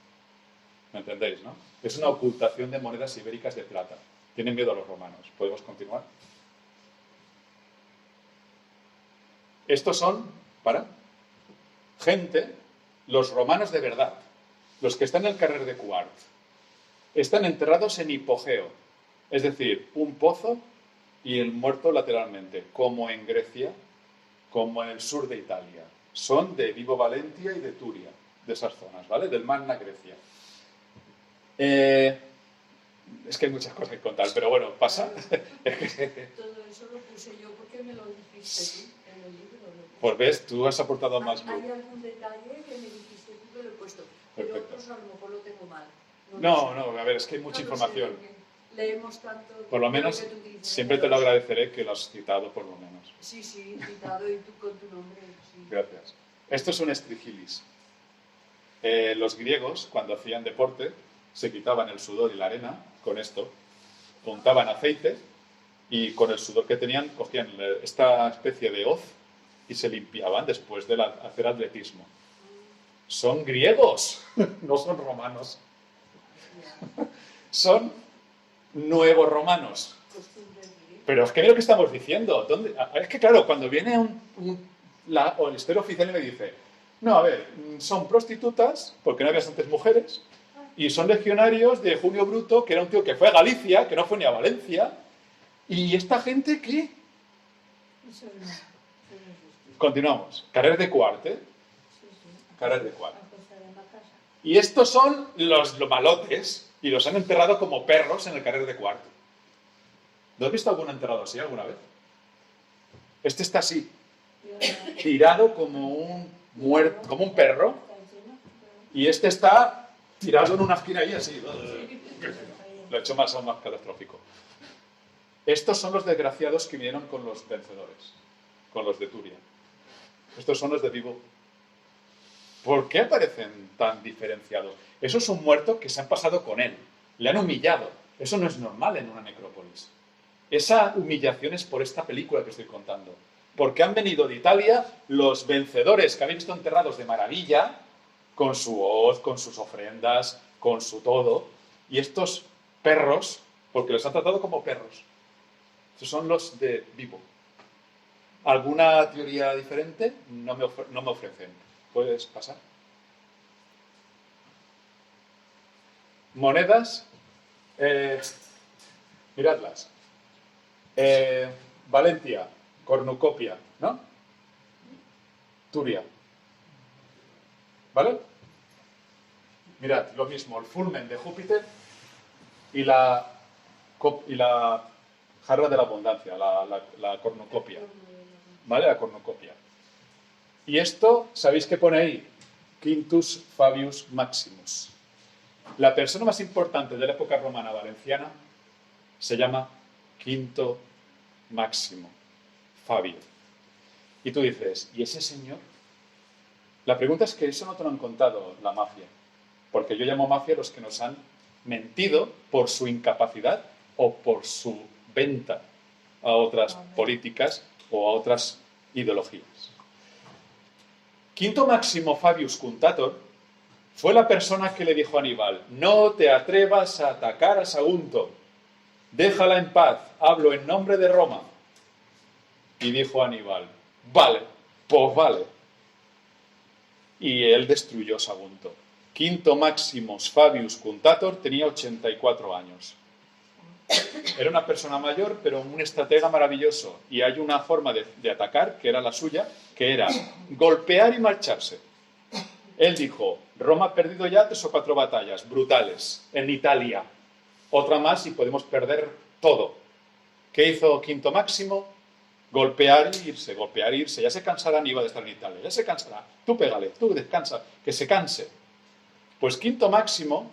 ¿Me entendéis, no? Es una ocultación de monedas ibéricas de plata. Tienen miedo a los romanos. ¿Podemos continuar? Estos son, gente, los romanos de verdad, los que están en el carrer de Cuart. Están enterrados en hipogeo, es decir, un pozo y el muerto lateralmente, como en Grecia, como en el sur de Italia. Son de Vibo Valentia y de Turia, de esas zonas, ¿vale? Del Magna Grecia. Es que hay muchas cosas que contar, pero bueno, pasa. Todo eso lo puse yo porque me lo dijiste tú en el libro. Pues ves, tú has aportado más luz. Hay algún detalle que me dijiste tú que lo he puesto, pero Perfecto. otros a lo mejor lo tengo mal. No, a ver, es que hay mucha No lo sé, información. porque leemos tanto. Por lo menos, que tú dices, siempre te lo agradeceré que lo has citado, por lo menos. Sí, citado y tú con tu nombre. Sí. Gracias. Esto es un estrigilis. Los griegos, cuando hacían deporte, se quitaban el sudor y la arena con esto, untaban aceite y con el sudor que tenían cogían esta especie de hoz y se limpiaban después de hacer atletismo. Son griegos, no son romanos. Son nuevos romanos. Costumbres griegas. Pero es que mira lo que estamos diciendo. Es que claro, cuando viene el historia oficial y me dice, no, a ver, son prostitutas, porque no había antes mujeres, y son legionarios de Junio Bruto, que era un tío que fue a Galicia, que no fue ni a Valencia, y esta gente, ¿qué? Eso no es justo. Continuamos. Carrer de Cuart, ¿eh? Sí, sí. Carrer de Cuart. A costa de la casa. Y estos son los malotes, y los han enterrado como perros en el Carrer de Cuart. ¿No has visto alguno enterrado así alguna vez? Este está así, tirado como un perro, y este está tirado en una esquina ahí así. Lo he hecho aún más catastrófico. Estos son los desgraciados que vinieron con los vencedores, con los de Turia. Estos son los de Vivo. ¿Por qué aparecen tan diferenciados? Eso es un muerto que se han pasado con él. Le han humillado. Eso no es normal en una necrópolis. Esa humillación es por esta película que estoy contando. Porque han venido de Italia los vencedores que habéis visto enterrados de maravilla, con su hoz, con sus ofrendas, con su todo. Y estos perros, porque los han tratado como perros, Estos son los de vivo. ¿Alguna teoría diferente? No me ofrecen. ¿Puedes pasar? Monedas. Miradlas. Valencia, cornucopia, ¿no? Turia. ¿Vale? Mirad, lo mismo, el fulmen de Júpiter y la jarra de la abundancia, la cornucopia. ¿Vale? La cornucopia. Y esto, ¿sabéis qué pone ahí? Quintus Fabius Maximus. La persona más importante de la época romana valenciana se llama Quinto Máximo Fabio. Y tú dices, ¿y ese señor? La pregunta es que eso no te lo han contado la mafia. Porque yo llamo mafia a los que nos han mentido por su incapacidad o por su venta a otras políticas o a otras ideologías. Quinto Máximo Fabius Cuntator fue la persona que le dijo a Aníbal, no te atrevas a atacar a Sagunto, déjala en paz, hablo en nombre de Roma. Y dijo Aníbal, vale, pues vale. Y él destruyó Sagunto. Quinto Maximus Fabius Cuntator tenía 84 años. Era una persona mayor, pero un estratega maravilloso. Y hay una forma de atacar, que era la suya, que era golpear y marcharse. Él dijo, Roma ha perdido ya 3 o 4 batallas brutales en Italia. Otra más y podemos perder todo. ¿Qué hizo Quinto Máximo? Golpear e irse. Ya se cansará Aníbal de estar en Italia, ya se cansará. Tú pégale, tú descansa, que se canse. Pues Quinto Máximo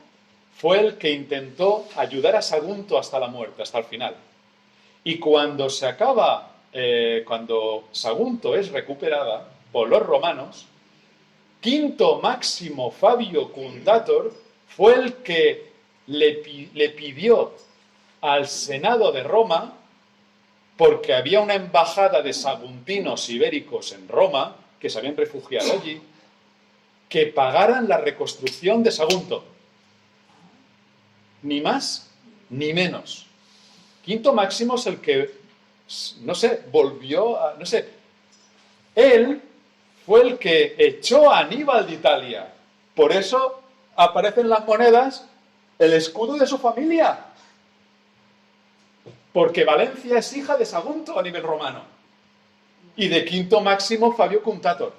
fue el que intentó ayudar a Sagunto hasta la muerte, hasta el final. Y cuando se acaba, cuando Sagunto es recuperada por los romanos, Quinto Máximo Fabio Cuntator fue el que le pidió al Senado de Roma, porque había una embajada de saguntinos ibéricos en Roma, que se habían refugiado allí, que pagaran la reconstrucción de Sagunto. Ni más ni menos. Quinto Máximo es el que, no sé, volvió a... no sé, él fue el que echó a Aníbal de Italia. Por eso aparece en las monedas el escudo de su familia. Porque Valencia es hija de Sagunto a nivel romano. Y de Quinto Máximo Fabio Cuntator.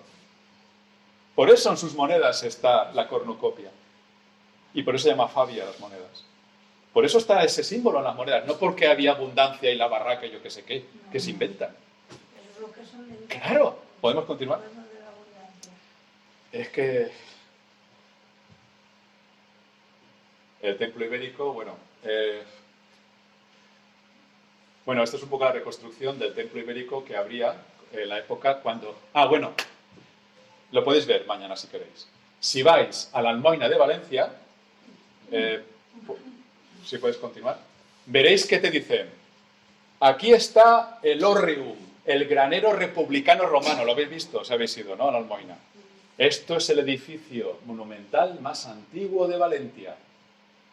Por eso en sus monedas está la cornucopia. Y por eso se llama Fabia las monedas. Por eso está ese símbolo en las monedas. No porque había abundancia y la barraca y yo qué sé qué, que se inventan. Claro, ¿podemos continuar? Es que el templo ibérico, bueno, esto es un poco la reconstrucción del templo ibérico que habría en la época cuando... bueno, lo podéis ver mañana si queréis. Si vais a la Almoina de Valencia, si puedes continuar, veréis que te dicen, aquí está el Orreum, el granero republicano romano, lo habéis visto, os habéis ido, ¿no?, a la Almoina. Esto es el edificio monumental más antiguo de Valencia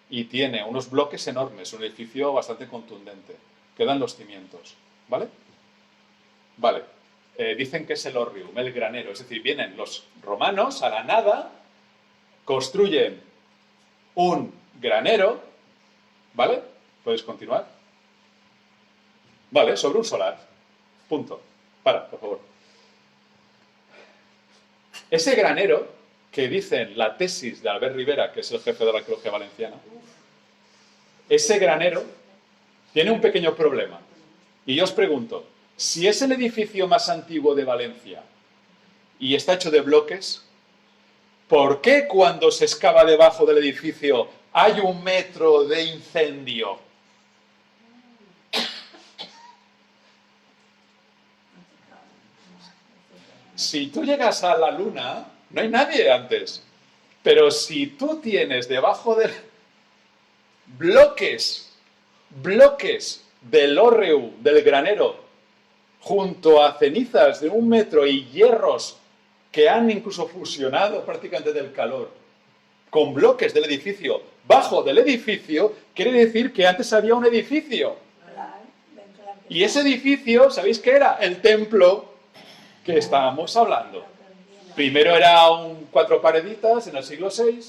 y tiene unos bloques enormes, un edificio bastante contundente. Quedan los cimientos, ¿vale? Vale. Dicen que es el Orrium, el granero, es decir, vienen los romanos a la nada, construyen un granero, ¿vale? ¿Puedes continuar? Vale, sobre un solar. Punto. Para, por favor. Ese granero, que dicen la tesis de Albert Rivera, que es el jefe de la arqueología valenciana, ese granero tiene un pequeño problema. Y yo os pregunto, si es el edificio más antiguo de Valencia y está hecho de bloques, ¿por qué cuando se excava debajo del edificio hay 1 metro de incendio? Si tú llegas a la Luna, no hay nadie antes. Pero si tú tienes debajo de bloques del Orreum, del granero, junto a cenizas de 1 metro y hierros que han incluso fusionado prácticamente del calor, con bloques del edificio, bajo del edificio, quiere decir que antes había un edificio. Y ese edificio, ¿sabéis qué era? El templo que estábamos hablando. Primero era un 4 pareditas en el siglo VI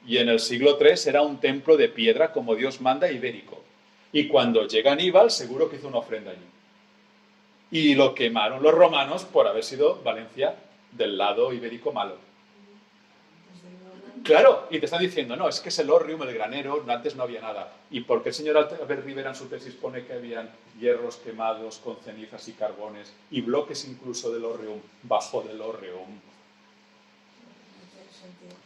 y en el siglo III era un templo de piedra como Dios manda ibérico. Y cuando llega Aníbal seguro que hizo una ofrenda allí. Y lo quemaron los romanos por haber sido Valencia del lado ibérico malo. Claro, y te están diciendo, no, es que es el Orrium, el granero, antes no había nada. ¿Y por qué el señor Albert Rivera en su tesis pone que habían hierros quemados con cenizas y carbones y bloques incluso del Orrium, bajo del Orrium?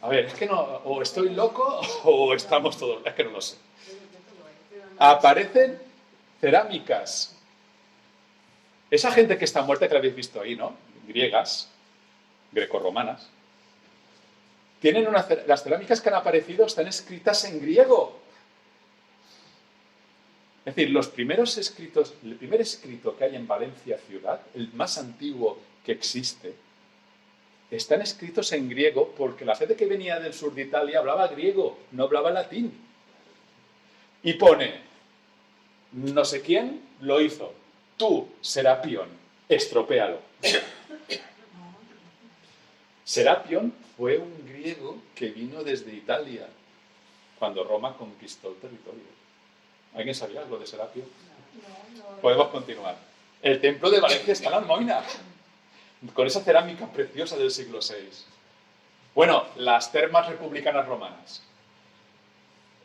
A ver, es que no, o estoy loco o estamos todos, es que no lo sé. Aparecen cerámicas. Esa gente que está muerta que la habéis visto ahí, ¿no? Griegas, grecorromanas. Tienen las cerámicas que han aparecido están escritas en griego. Es decir, los primeros escritos, el primer escrito que hay en Valencia ciudad, el más antiguo que existe, están escritos en griego porque la gente que venía del sur de Italia hablaba griego, no hablaba latín. Y pone, no sé quién lo hizo, tú, Serapión, estropéalo. Serapión fue un griego que vino desde Italia cuando Roma conquistó el territorio. ¿Alguien sabía algo de Serapio? Podemos continuar. El templo de Valencia está en la Almoina, con esa cerámica preciosa del siglo VI. Bueno, las termas republicanas romanas.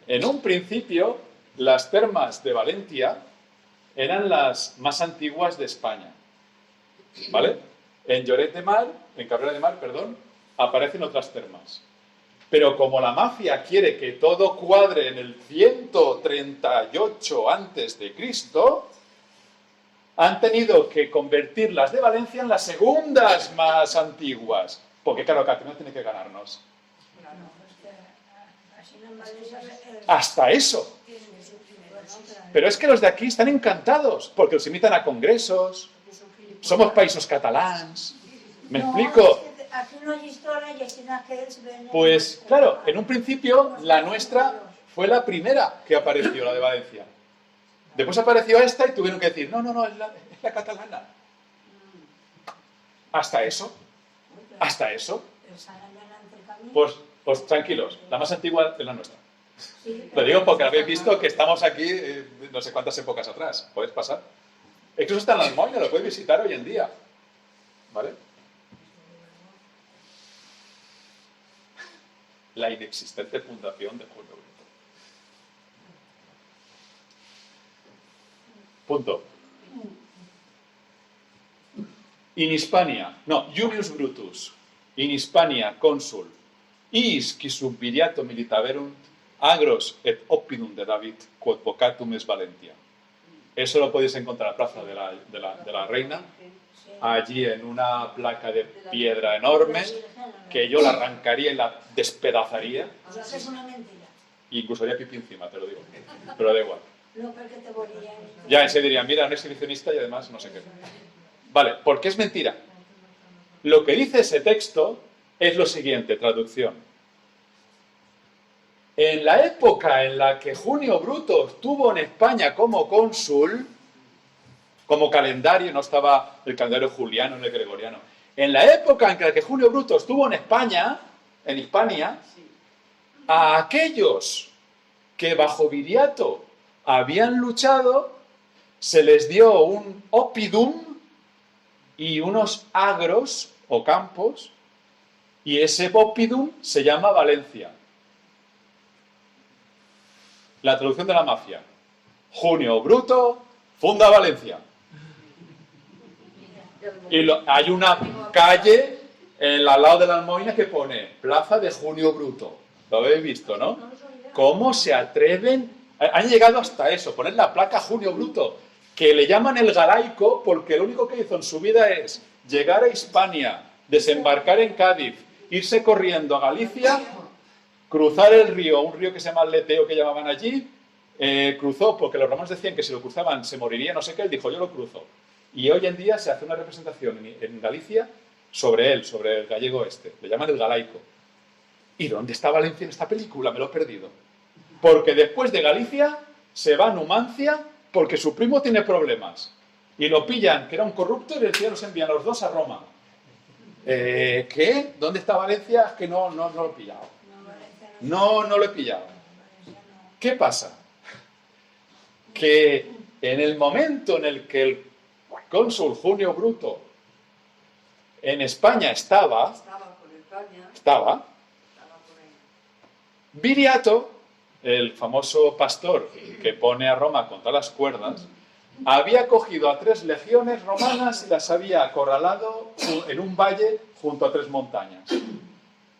En un principio, las termas de Valencia eran las más antiguas de España. ¿Vale? En Lloret de Mar, en Cabrera de Mar, perdón, aparecen otras termas. Pero como la mafia quiere que todo cuadre en el 138 a.C., han tenido que convertir las de Valencia en las segundas más antiguas. Porque claro, Catrina tiene que ganarnos. Hasta eso. Pero es que los de aquí están encantados, porque los invitan a congresos, somos países catalans. ¿Me explico? Aquí no hay historia y aquí no hay. Pues claro, en un principio la nuestra fue la primera que apareció, la de Valencia. Después apareció esta y tuvieron que decir, no, es la catalana. Hasta eso. Pues tranquilos, la más antigua es la nuestra. Lo digo porque habéis visto que estamos aquí no sé cuántas épocas atrás. ¿Podéis pasar? Incluso está en la Almoina, lo podéis visitar hoy en día. ¿Vale? La inexistente fundación de Julio Bruto. Punto. In Hispania, Julius Brutus, in Hispania consul, iis qui subviriato militaverunt, agros et oppidum de David, quod vocatum es Valentia. Eso lo podéis encontrar en la plaza de la Reina, allí en una placa de piedra enorme, que yo la arrancaría y la despedazaría. Es una mentira. Y incluso haría pipí encima, te lo digo. Pero da igual. No, porque te volvían. Ya, se diría, mira, un exhibicionista y además no sé qué. Vale, ¿por qué es mentira? Lo que dice ese texto es lo siguiente, traducción. En la época en la que Junio Bruto estuvo en España como cónsul, como calendario, no estaba el calendario juliano ni el gregoriano. En la época en la que Junio Bruto estuvo en España, en Hispania, a aquellos que bajo Viriato habían luchado, se les dio un oppidum y unos agros o campos, y ese oppidum se llama Valencia. La traducción de la mafia. Junio Bruto funda Valencia. Y hay una calle al lado de la Almoina que pone Plaza de Junio Bruto. Lo habéis visto, ¿no? ¿Cómo se atreven? Han llegado hasta eso, poner la placa Junio Bruto, que le llaman el galaico porque lo único que hizo en su vida es llegar a Hispania, desembarcar en Cádiz, irse corriendo a Galicia, cruzar el río, un río que se llama el Leteo que llamaban allí, cruzó porque los romanos decían que si lo cruzaban se moriría, no sé qué, él dijo yo lo cruzo. Y hoy en día se hace una representación en Galicia sobre él, sobre el gallego este, le llaman el galaico. ¿Y dónde está Valencia en esta película? Me lo he perdido. Porque después de Galicia se va a Numancia porque su primo tiene problemas. y lo pillan, que era un corrupto, y decían, los envían los dos a Roma. ¿Qué? ¿Dónde está Valencia? Es que no lo he pillado. No lo he pillado. ¿Qué pasa? Que en el momento en el que el cónsul Junio Bruto en España estaba por España, estaba, por ahí. Viriato, el famoso pastor que pone a Roma contra las cuerdas, había cogido a 3 legiones romanas y las había acorralado en un valle junto a 3 montañas.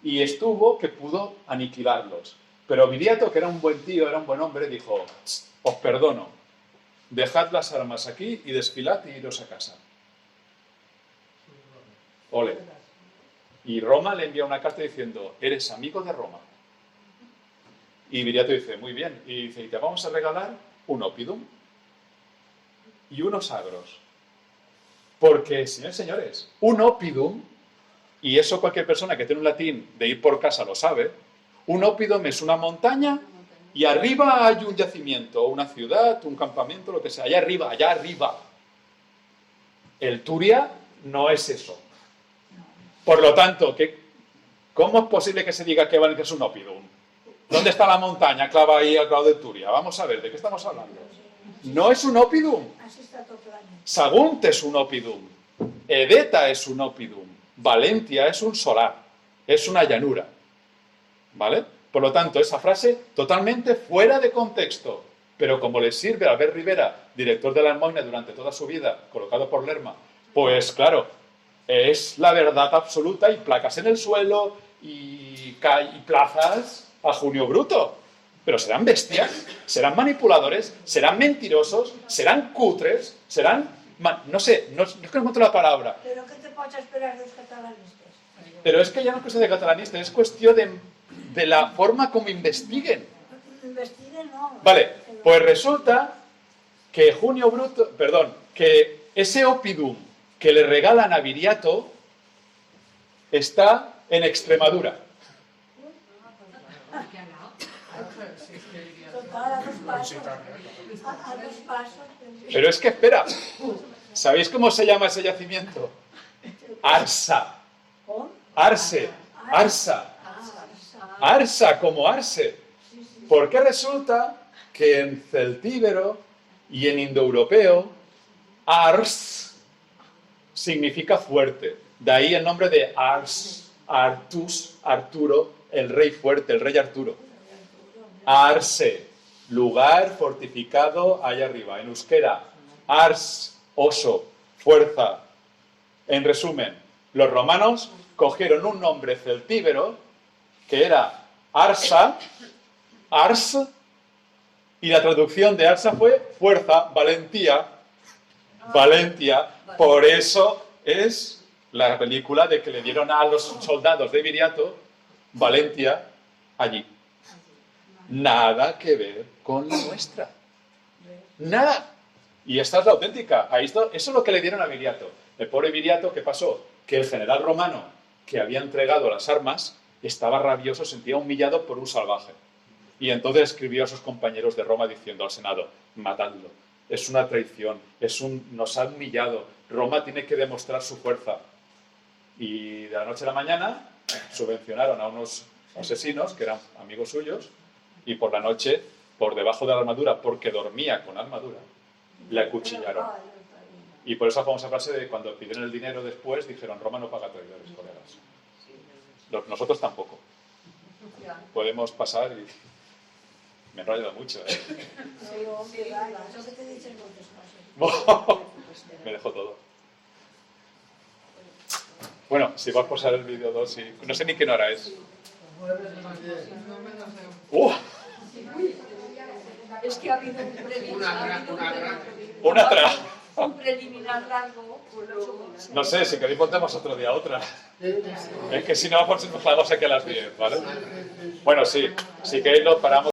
Y estuvo que pudo aniquilarlos. Pero Viriato, que era un buen tío, era un buen hombre, dijo, os perdono, dejad las armas aquí y desfilad y iros a casa. Ole. Y Roma le envía una carta diciendo, eres amigo de Roma. Y Viriato dice, muy bien. Y dice, y te vamos a regalar un oppidum y unos agros. Porque, señores, un oppidum, y eso cualquier persona que tiene un latín de ir por casa lo sabe, un oppidum es una montaña y arriba hay un yacimiento, una ciudad, un campamento, lo que sea, allá arriba. El Turia no es eso. Por lo tanto, ¿cómo es posible que se diga que Valencia es un oppidum? ¿Dónde está la montaña clava ahí al lado de Turia? Vamos a ver, ¿de qué estamos hablando? No es un oppidum. Así está todo planeta. Sagunt es un oppidum. Edeta es un oppidum. Valentia es un solar. Es una llanura. ¿Vale? Por lo tanto, esa frase totalmente fuera de contexto. Pero como le sirve a Albert Rivera, director de la Almoina durante toda su vida, colocado por Lerma, pues claro, es la verdad absoluta y placas en el suelo y plazas a Junio Bruto. Pero serán bestias, serán manipuladores, serán mentirosos, serán cutres, serán... no sé, no es que no encuentro la palabra. Pero ¿qué te pots esperar dels catalanistes? Pero es que ya no es cuestión de catalanistas, es cuestión de la forma como investiguen. Investiguen, no. Vale, pues resulta que Junio Bruto, que ese oppidum que le regalan a Viriato está en Extremadura. Total, a 2 pasos. A 2 pasos. Pero es que espera, ¿sabéis cómo se llama ese yacimiento? Arsa. ¿Con? Arse. Arsa. Arsa como Arse. Porque resulta que en celtíbero y en indoeuropeo, Ars significa fuerte. De ahí el nombre de Ars, Artus, Arturo, el rey fuerte, el rey Arturo. Arse, lugar fortificado allá arriba. En euskera, Ars, oso, fuerza. En resumen, los romanos cogieron un nombre celtíbero que era Arsa, Ars, y la traducción de Arsa fue fuerza, valentía, Valentia. Por eso es la película de que le dieron a los soldados de Viriato Valentia allí. Nada que ver con la nuestra. Nada. Y esta es la auténtica. Eso es lo que le dieron a Viriato. El pobre Viriato, ¿qué pasó? Que el general romano que había entregado las armas estaba rabioso, sentía humillado por un salvaje. Y entonces escribió a sus compañeros de Roma diciendo al Senado, matadlo. Es una traición, nos ha humillado. Roma tiene que demostrar su fuerza. Y de la noche a la mañana subvencionaron a unos asesinos que eran amigos suyos y por la noche, por debajo de la armadura, porque dormía con armadura, le acuchillaron. Y por esa famosa frase de cuando pidieron el dinero después, dijeron, Roma no paga traidores, colegas. Nosotros tampoco. Podemos pasar y... Me he enrollado mucho, ¿eh? Sí, hombre, vaya, eso que te dicen muchas cosas. Me dejo todo. Bueno, si vas a posar el vídeo 2, sí. No sé ni qué hora es. Es que ha habido un preliminar largo. No sé, si queréis volvemos otro día a otra. Es que si no, pues nos quedamos aquí a las 10, ¿vale? Bueno, sí, si queréis lo paramos.